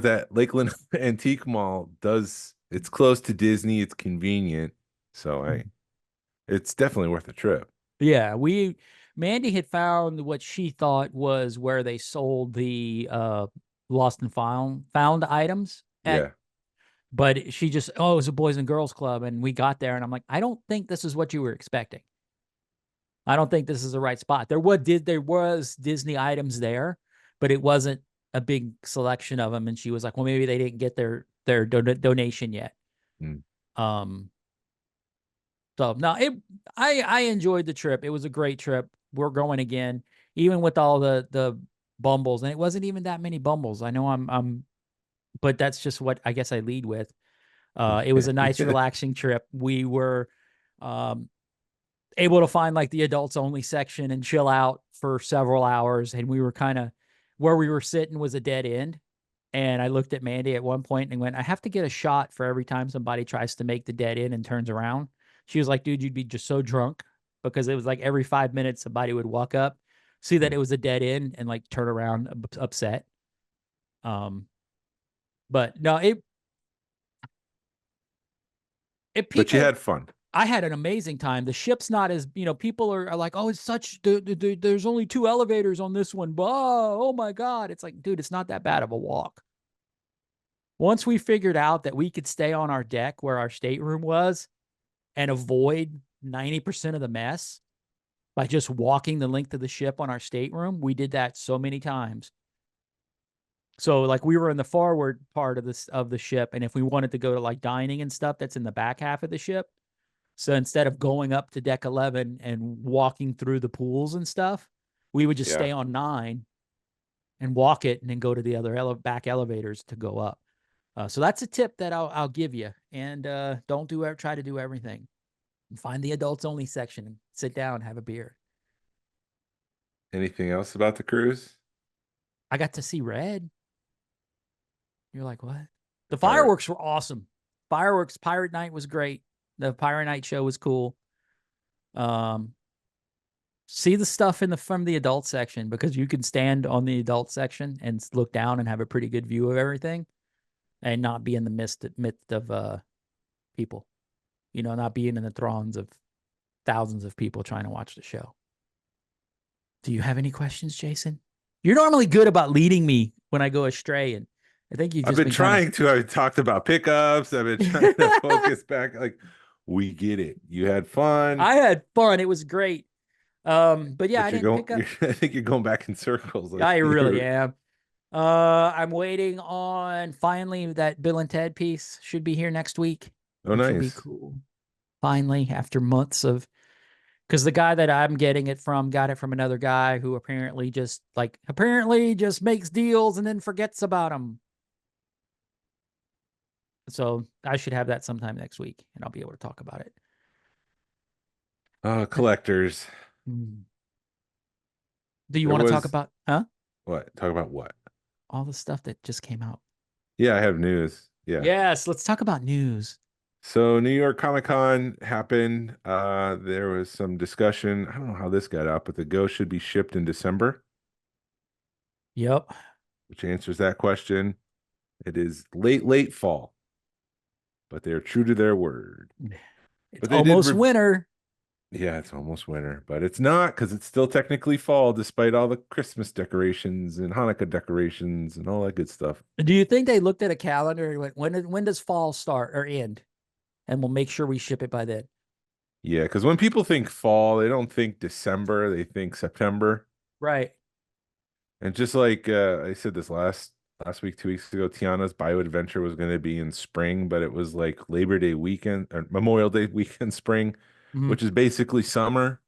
that Lakeland Antique Mall it's close to Disney, it's convenient. So it's definitely worth a trip. Yeah, Mandy had found what she thought was where they sold the lost and found items at, Yeah. but she just, oh, it was a Boys and Girls Club, and we got there, and I'm like, I don't think this is what you were expecting. I don't think this is the right spot. There was Disney items there, but it wasn't a big selection of them. And she was like, well, maybe they didn't get their donation yet. Mm. So no, I enjoyed the trip. It was a great trip. We're going again, even with all the bumbles, and it wasn't even that many bumbles. I know but that's just what I guess I lead with. It was a nice, relaxing trip. We were able to find like the adults only section and chill out for several hours. And we were kind of, where we were sitting was a dead end. And I looked at Mandy at one point and went, I have to get a shot for every time somebody tries to make the dead end and turns around. She was like, dude, you'd be just so drunk, because it was like every 5 minutes somebody would walk up, see that it was a dead end, and like turn around upset. But no, But you had fun. I had an amazing time. The ship's not as, people are like, oh, it's such, there's only 2 elevators on this one. Oh my God. It's like, dude, it's not that bad of a walk. Once we figured out that we could stay on our deck where our stateroom was and avoid 90% of the mess by just walking the length of the ship on our stateroom, we did that so many times. So like we were in the forward part of the ship, and if we wanted to go to like dining and stuff, that's in the back half of the ship. So instead of going up to deck 11 and walking through the pools and stuff, we would just stay on 9 and walk it, and then go to the other back elevators to go up. So that's a tip that I'll give you. And don't try to do everything. Find the adults only section and sit down, have a beer. Anything else about the cruise? I got to see Red. You're like, what? The fireworks were awesome. Pirate Night was great. The Pirate Night show was cool. See the stuff from the adult section, because you can stand on the adult section and look down and have a pretty good view of everything, and not be in the midst of people, not being in the throngs of thousands of people trying to watch the show. Do you have any questions, Jason? You're normally good about leading me when I go astray, and I think you've just I've been trying to. I've talked about pickups. I've been trying to focus back. Like, we get it. You had fun. I had fun. It was great. But yeah, I didn't pick up. I think you're going back in circles. I really am. I'm waiting on finally that Bill and Ted piece should be here next week. Oh, which nice. will be cool. Finally, after months of, because the guy that I'm getting it from got it from another guy who apparently just makes deals and then forgets about them. So I should have that sometime next week, and I'll be able to talk about it. Collectors. Do you want to talk about, What? Talk about what? all the stuff that just came out? Yeah, I have news. Yeah. Yes, let's talk about news. So New York Comic Con happened. There was some discussion. I don't know how this got out, but the Ghost should be shipped in December. Yep. Which answers that question. It is late fall, but they're true to their word. It's almost winter. Yeah, it's almost winter, but it's not, because it's still technically fall, despite all the Christmas decorations and Hanukkah decorations and all that good stuff. Do you think they looked at a calendar and went, when does fall start or end? And we'll make sure we ship it by then. Yeah, because when people think fall, they don't think December, they think September. Right. And just like I said this last week, 2 weeks ago, Tiana's Bio Adventure was going to be in spring, but it was like Labor Day weekend or Memorial Day weekend spring, which is basically summer.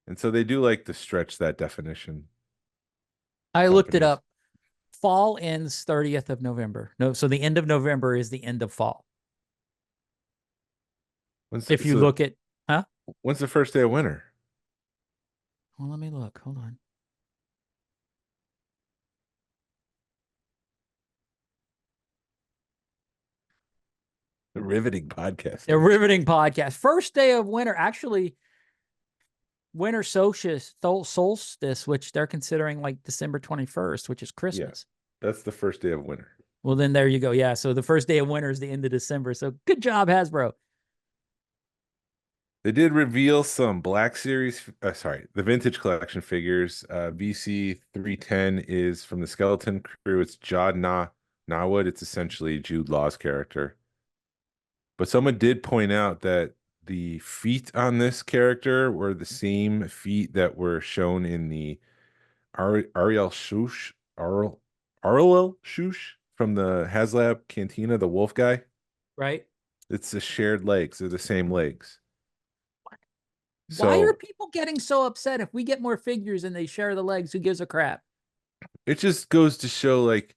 And so they do like to stretch that definition. I looked it up. Fall ends 30th of November. No, so the end of November is the end of fall. If you look at, when's the first day of winter? Well, let me look. Hold on. Riveting podcast. A riveting podcast. First day of winter, actually, winter solstice, which they're considering like December 21st, which is Christmas. That's the first day of winter. Well, then there you go. Yeah. So the first day of winter is the end of December. So good job, Hasbro. They did reveal some Black Series, the Vintage Collection figures. VC 310 is from the Skeleton Crew. It's Jod Nawood. It's essentially Jude Law's character. But someone did point out that the feet on this character were the same feet that were shown in the Ariel Shush from the HasLab Cantina, the wolf guy. Right. It's the shared legs. They're the same legs. Why are So people getting so upset if we get more figures and they share the legs? Who gives a crap? it just goes to show, like,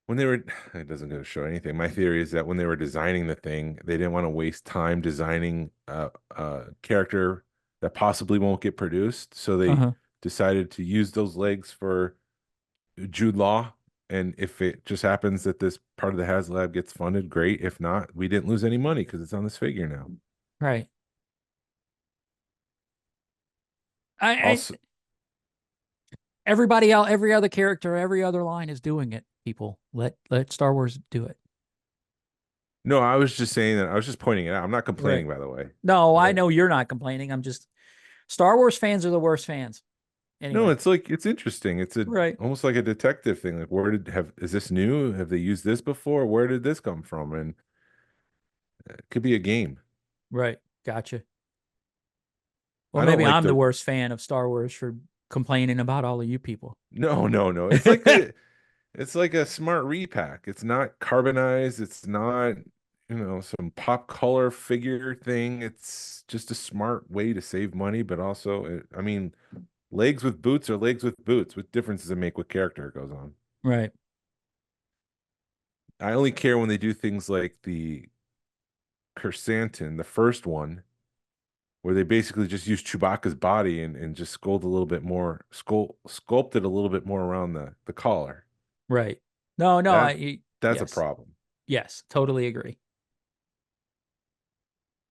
when they were, it doesn't go to show anything. My theory is that when they were designing the thing, they didn't want to waste time designing a character that possibly won't get produced. So they decided to use those legs for Jude Law. And if it just happens that this part of the HasLab gets funded, great. If not, we didn't lose any money because it's on this figure now. Right. Also, everybody else, every other character, every other line is doing it. People, let Star Wars do it. no, I was just saying that. I was just pointing it out. I'm not complaining, by the way. No, I know you're not complaining. I'm just, Star Wars fans are the worst fans. Anyway. No, it's like, it's interesting. It's almost like a detective thing. Like, is this new? Have they used this before? Where did this come from? And it could be a game. Right. Gotcha. Well, maybe I'm the worst fan of Star Wars for complaining about all of you people. No. It's like it's like a smart repack. It's not carbonized. It's not, some pop color figure thing. It's just a smart way to save money, but also, legs with boots are legs with boots. What difference does it make what character it goes on? Right. I only care when they do things like the Kersantin, the first one, where they basically just use Chewbacca's body and just sculpted a little bit more around the collar. Right. No, that's a problem. Yes, totally agree.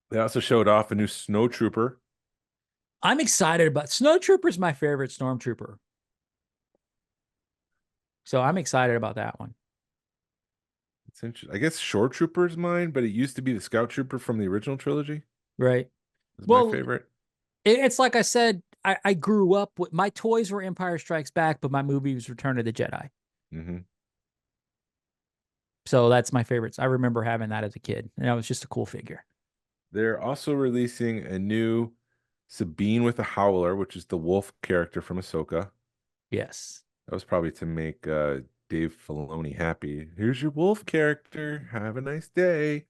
They also showed off a new Snowtrooper. I'm excited about Snowtrooper's my favorite stormtrooper. So I'm excited about that one. It's interesting. I guess Shore Trooper's mine, but it used to be the Scout Trooper from the original trilogy. Right. It's my favorite. It's like I said, I grew up with, my toys were Empire Strikes Back, but my movie was Return of the Jedi. Mm-hmm. So that's my favorites. I remember having that as a kid, and that was just a cool figure. They're also releasing a new Sabine with a Howler, which is the wolf character from Ahsoka. Yes. That was probably to make Dave Filoni happy. Here's your wolf character. Have a nice day.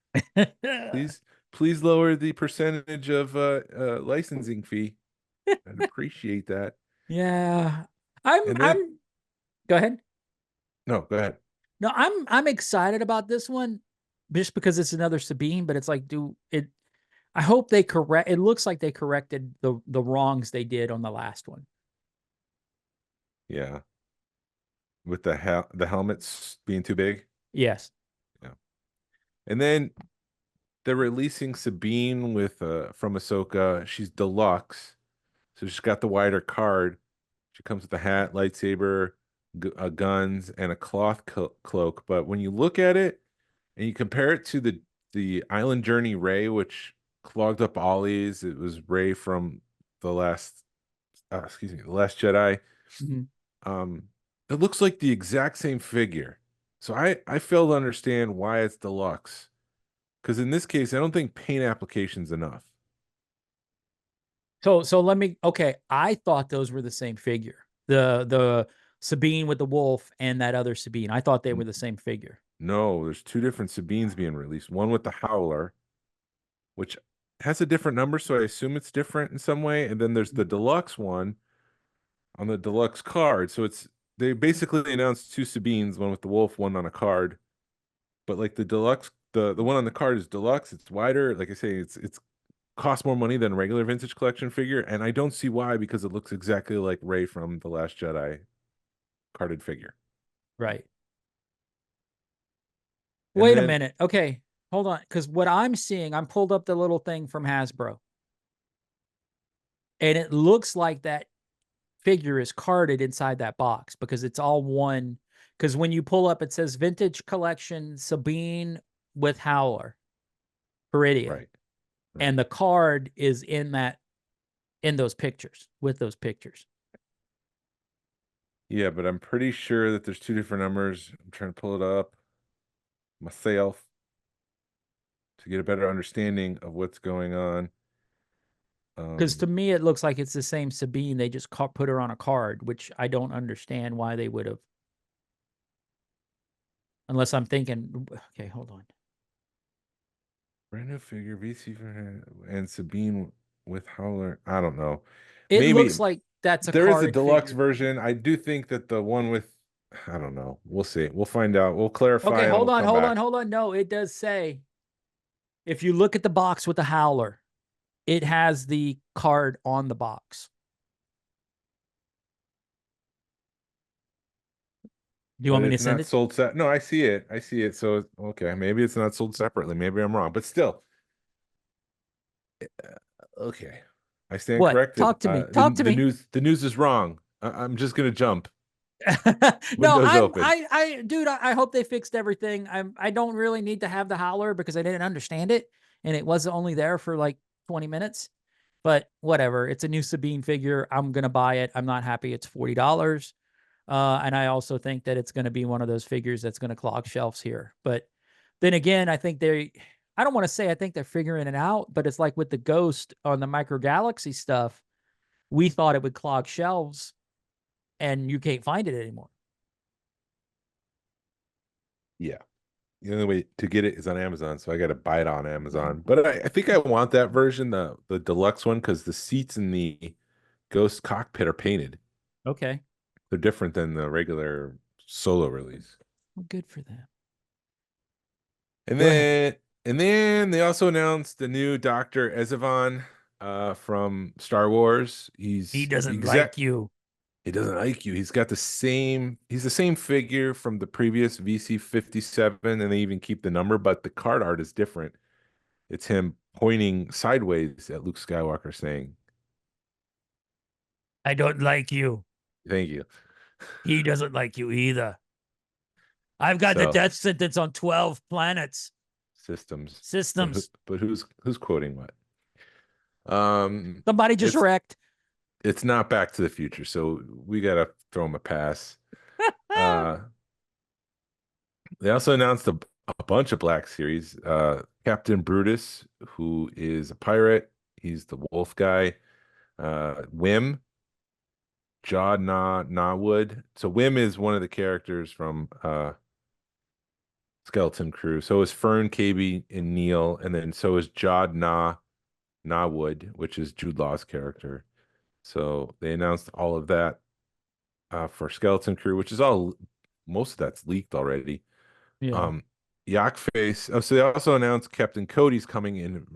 Please lower the percentage of licensing fee. I'd appreciate that. Yeah. I'm go ahead. No, go ahead. No, I'm excited about this one just because it's another Sabine, but it's like, I hope they correct. It looks like they corrected the wrongs they did on the last one. Yeah. With the helmets being too big. Yes. Yeah. And then they're releasing Sabine with from Ahsoka. She's deluxe, so she's got the wider card. She comes with a hat, lightsaber, guns, and a cloth cloak. But when you look at it and you compare it to the Island Journey Rey, which clogged up Ollie's, it was Rey from the Last Jedi. Mm-hmm. It looks like the exact same figure. So I fail to understand why it's deluxe. Because in this case, I don't think paint application's enough. So okay, I thought those were the same figure. The Sabine with the wolf and that other Sabine. I thought they were the same figure. No, there's two different Sabines being released. One with the Howler, which has a different number, so I assume it's different in some way. And then there's the deluxe one on the deluxe card. So they basically announced two Sabines, one with the wolf, one on a card. But like the deluxe, the one on the card is deluxe. It's wider. Like I say, it's costs more money than a regular vintage collection figure, and I don't see why, because it looks exactly like Rey from The Last Jedi carded figure. Right. And Wait a minute. Okay. hold on, because what I'm seeing, I'm pulled up the little thing from Hasbro, and it looks like that figure is carded inside that box because it's all one. Because when you pull up, it says Vintage Collection Sabine with Howler, Peridia, Right. and the card is in those pictures with those pictures. Yeah, but I'm pretty sure that there's two different numbers. I'm trying to pull it up myself to get a better understanding of what's going on. Because to me, it looks like it's the same Sabine. They just put her on a card, which I don't understand why they would have. Unless I'm thinking, okay, hold on. Brand new figure, VC and Sabine with Howler. I don't know. It Maybe looks like that's a there is a carded deluxe figure. version. I do think that the one with, I don't know. We'll see. We'll find out. We'll clarify Okay, and hold we'll on, come hold back. on, hold on. No, it does say, if you look at the box with the Howler, it has the card on the box. Do you But want me to it's send not it? sold set. No, I see it. I see it. So okay, maybe it's not sold separately. Maybe I'm wrong. But still, okay. I stand What? corrected. Talk to me. Talk to me. The news is wrong. I'm just gonna jump. No, Windows open. dude, I hope they fixed everything. I don't really need to have the Howler because I didn't understand it, and it wasn't only there for like 20 minutes. But whatever, it's a new Sabine figure. I'm gonna buy it. I'm not happy it's $40. And I also think that it's gonna be one of those figures that's gonna clog shelves here. But then again, I don't want to say I think they're figuring it out, but it's like with the Ghost on the Micro Galaxy stuff, we thought it would clog shelves and you can't find it anymore. Yeah. The only way to get it is on Amazon, so I got to buy it on Amazon. But I think I want that version, the deluxe one, because the seats in the Ghost cockpit are painted. Okay. They're different than the regular solo release. Well, good for them. And Go ahead. then they also announced the new Dr. Ezevon from Star Wars. He He's doesn't like exact you. He doesn't like you. He's the same figure from the previous VC-57, and they even keep the number, but the card art is different. It's him pointing sideways at Luke Skywalker saying, I don't like you. "Thank you." He doesn't like you either. I've got the So death sentence on 12 planets. systems. Systems. But who's quoting what? Somebody just It's wrecked. it's not Back to the Future, so we gotta throw him a pass. Uh they also announced a bunch of Black Series. Captain Brutus, who is a pirate, he's the wolf guy. Wim, Jod Nawood. So Wim is one of the characters from Skeleton Crew. So is Fern, KB, and Neil, and then so is Jod Nawood, which is Jude Law's character. So they announced all of that for Skeleton Crew, which is all most of that's leaked already. Yeah. Yak Face. Oh, so they also announced Captain Cody's coming in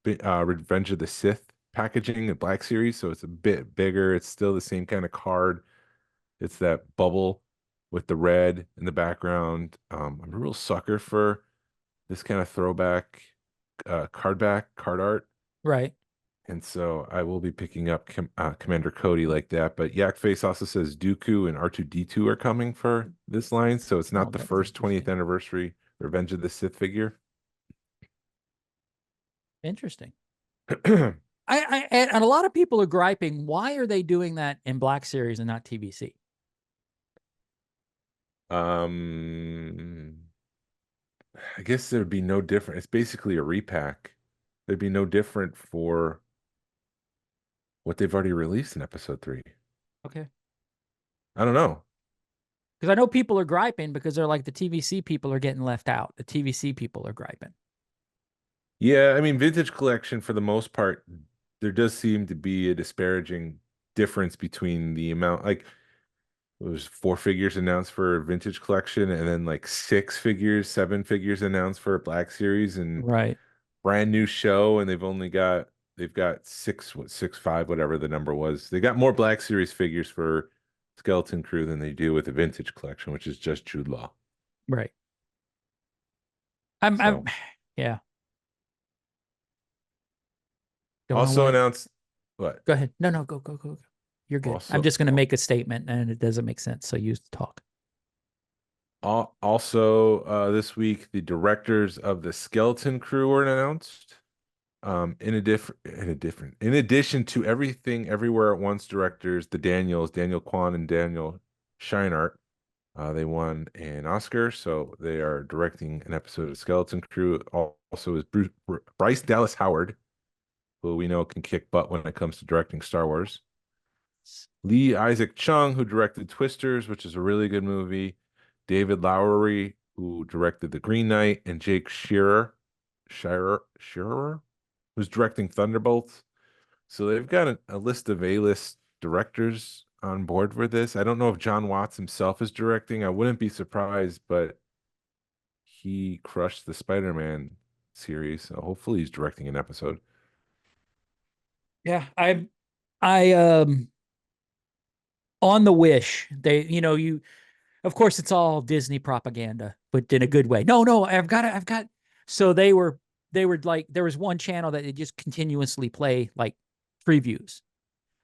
Revenge of the Sith packaging, the Black Series. So it's a bit bigger. It's still the same kind of card. It's that bubble with the red in the background. I'm a real sucker for this kind of throwback card art. Right. And so I will be picking up Commander Cody like that. But Yak Face also says Dooku and R2D2 are coming for this line. So it's Oh, not the that's first 20th interesting. anniversary Revenge of the Sith figure. Interesting. And a lot of people are griping. Why are they doing that in Black Series and not TBC? I guess there'd be no different. It's basically a repack. There'd be no different for what they've already released in episode 3. Okay. I don't know. Because I know people are griping because they're like the TVC people are getting left out. The TVC people are griping. Yeah, I mean, vintage collection for the most part, there does seem to be a disparaging difference between the amount, like it was 4 figures announced for vintage collection, and then like 6 figures, 7 figures announced for Black Series, and Right. brand new show, and they've got 5, whatever the number was. They got more Black Series figures for Skeleton Crew than they do with the vintage collection, which is just Jude Law. Right. I'm So Yeah. Don't know Also what. announced what? Go ahead. No, go, go, go. You're good. I'm Also just going to make a statement and it doesn't make sense. So use the talk. also this week the directors of the Skeleton Crew were announced. In addition to Everything Everywhere at Once directors, the Daniel Kwan and Daniel Scheinert, they won an Oscar, so they are directing an episode of Skeleton Crew. Also is Bryce Dallas Howard, who we know can kick butt when it comes to directing Star Wars. Lee Isaac Chung, who directed Twisters, which is a really good movie. David Lowery, who directed The Green Knight, and Jake Shearer, who's directing Thunderbolts. So they've got a list of A-list directors on board for this. I don't know if John Watts himself is directing. I wouldn't be surprised, but he crushed the Spider-Man series. So hopefully he's directing an episode. Yeah. I, on the Wish, of course, it's all Disney propaganda, but in a good way. No, I've got. So they were like, there was one channel that they just continuously play like previews,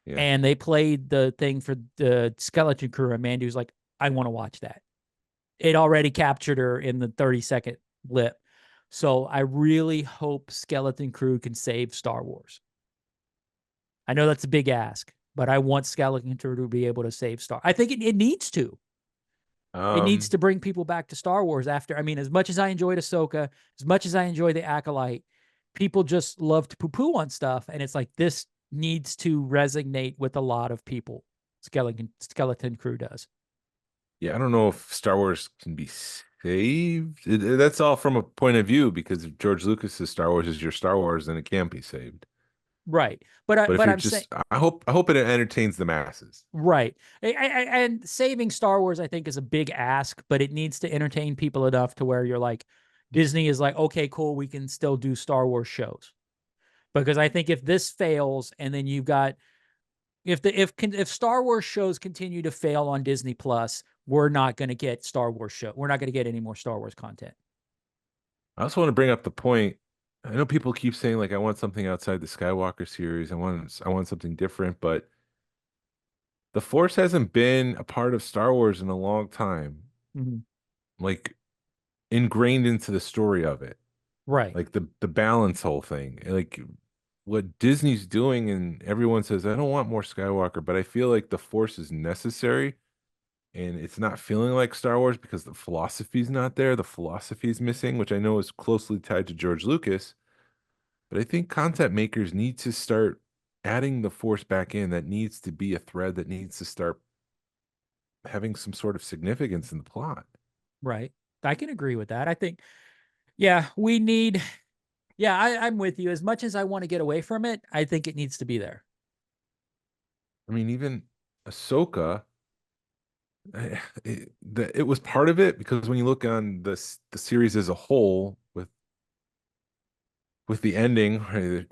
Yeah. and they played the thing for the Skeleton Crew, and Mandy was like, I want to watch that. It already captured her in the 30-second blip. So I really hope Skeleton Crew can save Star Wars. I know that's a big ask, but I want Skeleton Crew to be able to save Star. I think it needs to. It needs to bring people back to Star Wars after. I mean, as much as I enjoyed Ahsoka, as much as I enjoy the Acolyte, people just love to poo-poo on stuff, and it's like this needs to resonate with a lot of people. Skeleton Crew does. Yeah, I don't know if Star Wars can be saved. That's all from a point of view, because if George Lucas's Star Wars is your Star Wars, then it can't be saved. Right. But if But you're I'm saying just, I hope it entertains the masses. right. And saving Star Wars, I think, is a big ask, but it needs to entertain people enough to where you're like, Disney is like, okay, cool, we can still do Star Wars shows. Because I think if this fails, and then you've got if Star Wars shows continue to fail on Disney Plus, we're not going to get Star Wars show. We're not going to get any more Star Wars content. I also want to bring up the point. I know people keep saying like I want something outside the Skywalker series. I want something different, but the Force hasn't been a part of Star Wars in a long time. Mm-hmm. Like ingrained into the story of it. Right. Like the balance whole thing. Like what Disney's doing, and everyone says I don't want more Skywalker, but I feel like the Force is necessary, and it's not feeling like Star Wars because the philosophy's not there. The philosophy is missing, which I know is closely tied to George Lucas. But I think content makers need to start adding the Force back in. That needs to be a thread that needs to start having some sort of significance in the plot. Right. I can agree with that. I think, yeah, we need, yeah, I'm with you. As much as I want to get away from it, I think it needs to be there. I mean, even Ahsoka, it was part of it, because when you look on the series as a whole, with the ending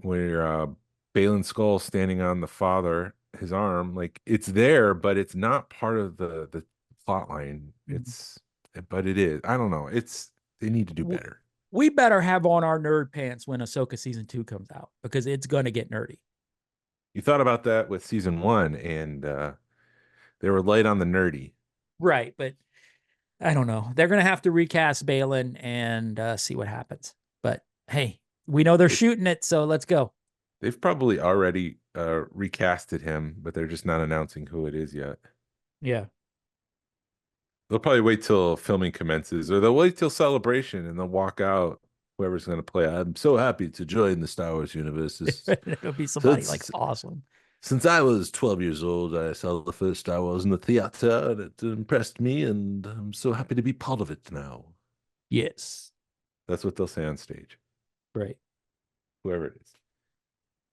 where Balin Skull standing on the father, his arm, like it's there, but it's not part of the plot line. But it is. I don't know. They need to do better. We better have on our nerd pants when Ahsoka season 2 comes out, because it's going to get nerdy. You thought about that with season 1, and they were light on the nerdy. Right. But I don't know. They're going to have to recast Balin and see what happens. But hey, we know they're shooting it, so let's go. They've probably already recasted him, but they're just not announcing who it is yet. Yeah. They'll probably wait till filming commences, or they'll wait till Celebration, and they'll walk out. Whoever's going to play, I'm so happy to join the Star Wars universe. It'll be somebody like awesome. Since I was 12 years old, I saw the first Star Wars in the theater, and it impressed me, and I'm so happy to be part of it now. Yes. That's what they'll say on stage. Right. Whoever it is.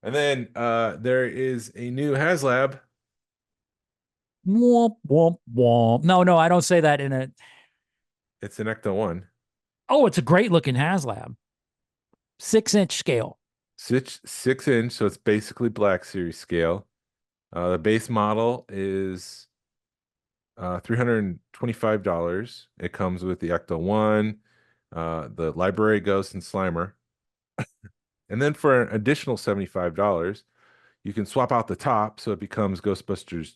And then there is a new HasLab. Womp, womp, womp. No, I don't say that in a. It's an Ecto-1. Oh, it's a great looking HasLab. 6-inch scale. 6-inch, so it's basically Black Series scale. The base model is $325. It comes with the Ecto-1, the Library Ghost, and Slimer. And then for an additional $75, you can swap out the top so it becomes Ghostbusters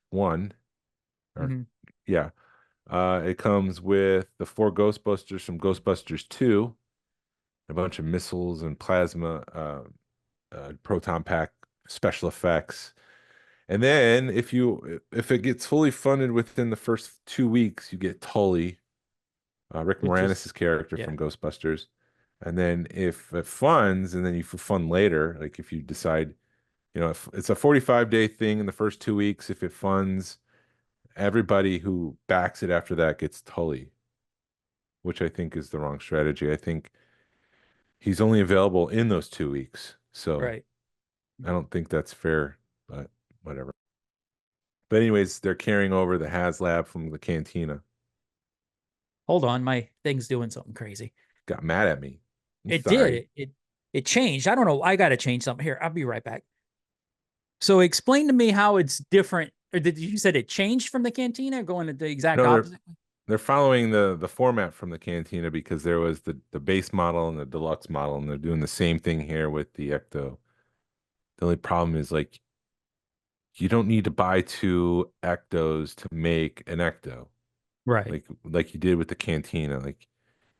1 or Hmm. yeah. It comes with the four Ghostbusters from Ghostbusters 2, a bunch of missiles and plasma proton pack special effects. And then if it gets fully funded within the first 2 weeks, you get Tully, Rick Which is, Moranis' character yeah, from Ghostbusters. And then if it funds, and then you fund later, like if you decide, if it's a 45-day thing in the first 2 weeks, if it funds, everybody who backs it after that gets Tully, which I think is the wrong strategy. I think he's only available in those 2 weeks. So right. I don't think that's fair, but whatever. But anyways, they're carrying over the HasLab from the cantina. Hold on, my thing's doing something crazy. Got mad at me. I'm It did. sorry. It changed. I don't know. I got to change something here. I'll be right back. So explain to me how it's different. Or did you said it changed from the cantina, going to the exact No, opposite? they're following the format from the cantina because there was the base model and the deluxe model, and they're doing the same thing here with the Ecto. The only problem is like you don't need to buy two Ectos to make an Ecto, Right. like you did with the cantina. Like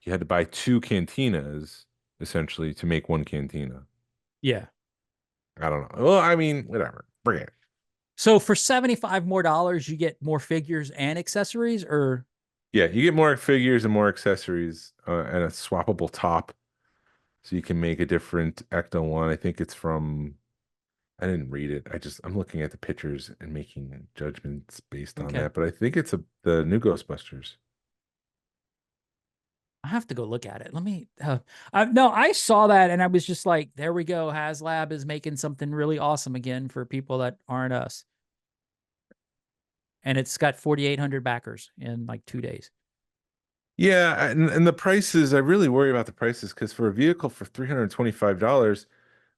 you had to buy two cantinas essentially to make one cantina. Yeah. I don't know. Well, I mean, whatever. Bring it. So for 75 more dollars, you get more figures and accessories, or Yeah, you get more figures and more accessories and a swappable top, so you can make a different Ecto one. I think it's from. I didn't read it. I'm looking at the pictures and making judgments based on okay. that. But I think it's the new Ghostbusters. I have to go look at it. Let me. No, I saw that and I was just like, there we go. HasLab is making something really awesome again for people that aren't us. And it's got 4,800 backers in like 2 days. Yeah, and the prices. I really worry about the prices because for a vehicle for $325,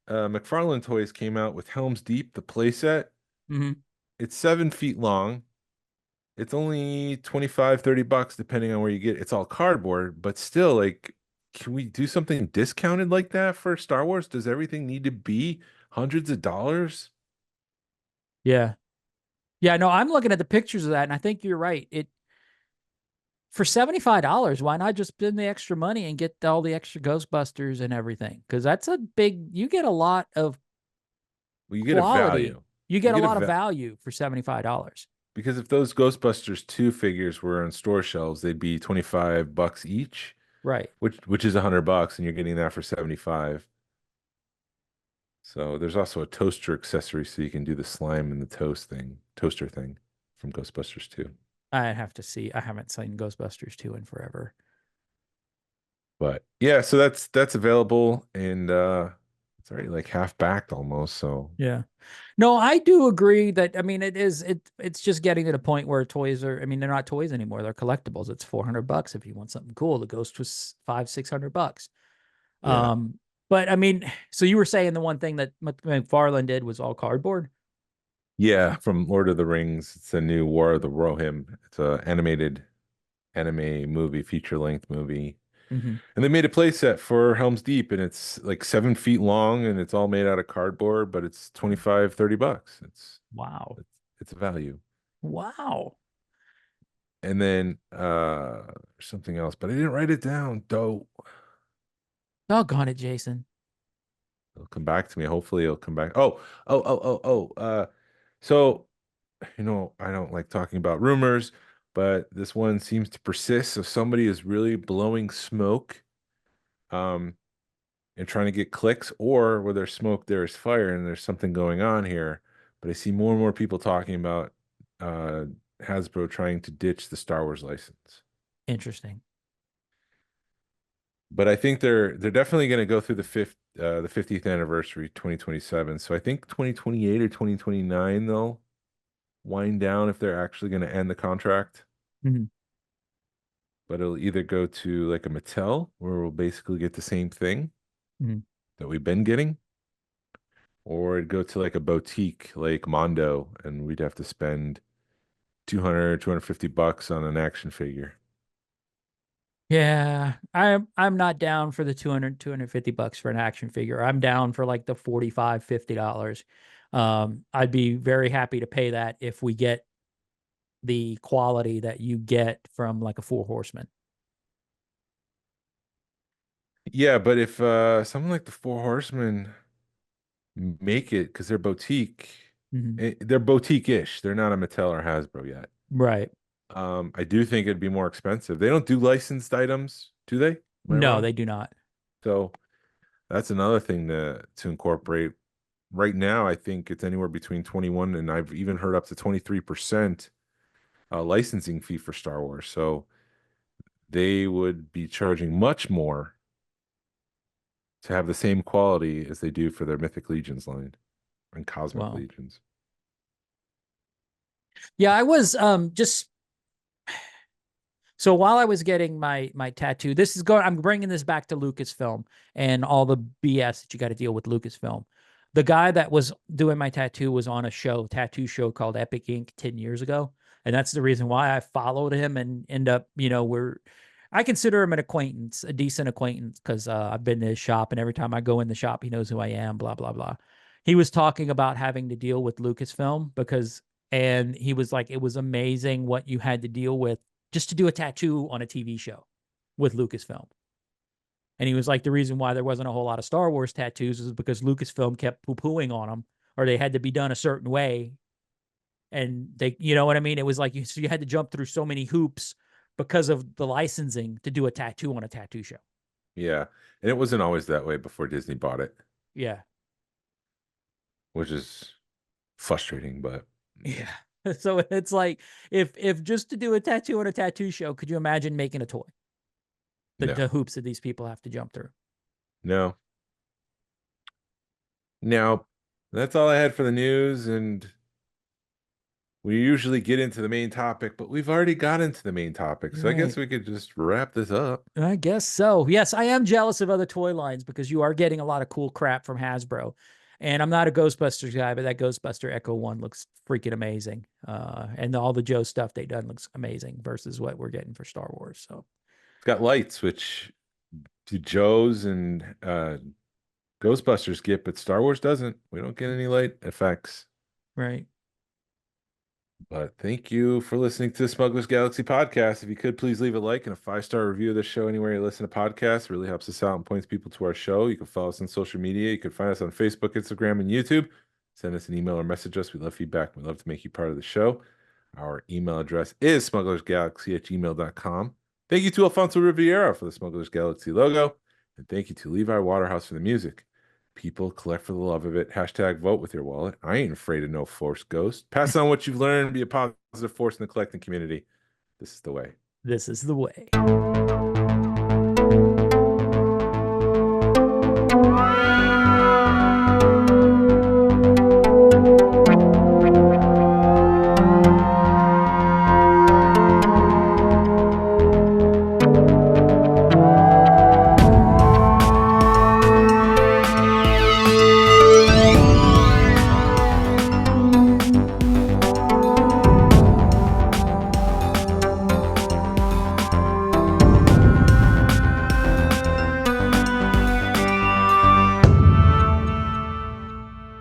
McFarlane Toys came out with Helm's Deep, the playset. Hmm. It's 7 feet long. It's only 25, $30 depending on where you get it. It's all cardboard, but still, like, can we do something discounted like that for Star Wars? Does everything need to be hundreds of dollars? Yeah. Yeah. No, I'm looking at the pictures of that and I think you're right. It For $75, why not just spend the extra money and get all the extra Ghostbusters and everything? Because that's you get a lot of Well, you get a quality. value. You You get a get a lot of va value for $75. because if those Ghostbusters 2 figures were on store shelves, they'd be $25 each, Right. which is $100, and you're getting that for 75. So there's also a toaster accessory so you can do the slime and the toaster thing from Ghostbusters 2. I have to see. I haven't seen Ghostbusters 2 in forever. But yeah, so that's available and it's already like half backed almost. So Yeah. No, I do agree that I mean it's just getting to the point where toys are, I mean, they're not toys anymore. They're collectibles. It's $400 if you want something cool. The Ghost was 500-600 bucks. yeah. But I mean, so you were saying the one thing that McFarlane did was all cardboard? Yeah, from Lord of the Rings. It's a new War of the Rohirrim. It's a animated anime movie, feature length movie. Hmm. And they made a playset for Helm's Deep and it's like 7 feet long and it's all made out of cardboard, but it's 25, $30. Wow. It's it's a value. Wow. And then something else, but I didn't write it down. Dope. Doggone it, Jason. It'll come back to me. Hopefully it'll come back. Oh. So, I don't like talking about rumors, but this one seems to persist. So somebody is really blowing smoke, um, and trying to get clicks, or where there's smoke, there's fire, and there's something going on here. But I see more and more people talking about uh Hasbro trying to ditch the Star Wars license. Interesting. But I think they're definitely going to go through the 50th anniversary 2027. So I think 2028 or 2029 they'll wind down if they're actually going to end the contract. Mhm. But it'll either go to like a Mattel where we'll basically get the same thing Mhm. that we've been getting, or it'd go to like a boutique like Mondo and we'd have to spend 200, $250 on an action figure. Yeah, I'm not down for the 250 bucks for an action figure. I'm down for like the 45, $50. I'd be very happy to pay that if we get the quality that you get from like a Four Horsemen. Yeah, but if something like the Four Horsemen make it because they're boutique, Mhm. they're boutique-ish. They're not a Mattel or Hasbro yet. Right. I do think it'd be more expensive. They don't do licensed items, do they? Am I No, wrong? they do not. So that's another thing to incorporate. Right now, I think it's anywhere between 21 and I've even heard up to 23% licensing fee for Star Wars. So they would be charging much more to have the same quality as they do for their Mythic Legions line and Cosmic Well, Legions. yeah, I was just so while I was getting my tattoo, this is going. I'm bringing this back to Lucasfilm and all the BS that you got to deal with Lucasfilm. The guy that was doing my tattoo was on a tattoo show called Epic Ink 10 years ago, and that's the reason why I followed him and end up, I consider him an acquaintance, a decent acquaintance, because I've been to his shop, and every time I go in the shop, he knows who I am. Blah blah blah. He was talking about having to deal with Lucasfilm and he was like, it was amazing what you had to deal with just to do a tattoo on a TV show with Lucasfilm. And he was like, the reason why there wasn't a whole lot of Star Wars tattoos is because Lucasfilm kept poo-pooing on them, or they had to be done a certain way. And they, you know what I mean? It was like so you had to jump through so many hoops because of the licensing to do a tattoo on a tattoo show. Yeah. And it wasn't always that way before Disney bought it, Yeah. which is frustrating, but Yeah. So it's like if just to do a tattoo on a tattoo show, could you imagine making a toy? no. The hoops that these people have to jump through. No. Now, that's all I had for the news, and we usually get into the main topic, but we've already got into the main topic, so I guess Right. we could just wrap this up. I guess so. Yes, I am jealous of other toy lines because you are getting a lot of cool crap from Hasbro. And I'm not a Ghostbusters guy, but that Ghostbuster Echo one looks freaking amazing. And all the Joe stuff they done looks amazing versus what we're getting for Star Wars. So, It's got lights, which to Joe's and Ghostbusters get, but Star Wars doesn't. We don't get any light effects. right. But thank you for listening to the Smugglers Galaxy podcast. If you could, please leave a like and a 5-star review of this show anywhere you listen to podcasts. It really helps us out and points people to our show. You can follow us on social media. You can find us on Facebook, Instagram, and YouTube. Send us an email or message us. We love feedback. We love to make you part of the show. Our email address is smugglersgalaxy@gmail.com. Thank you to Alfonso Riviera for the Smugglers Galaxy logo. And thank you to Levi Waterhouse for the music. People collect for the love of it. Hashtag vote with your wallet. I ain't afraid of no force ghost. Pass on what you've learned. Be a positive force in the collecting community. This is the way. This is the way.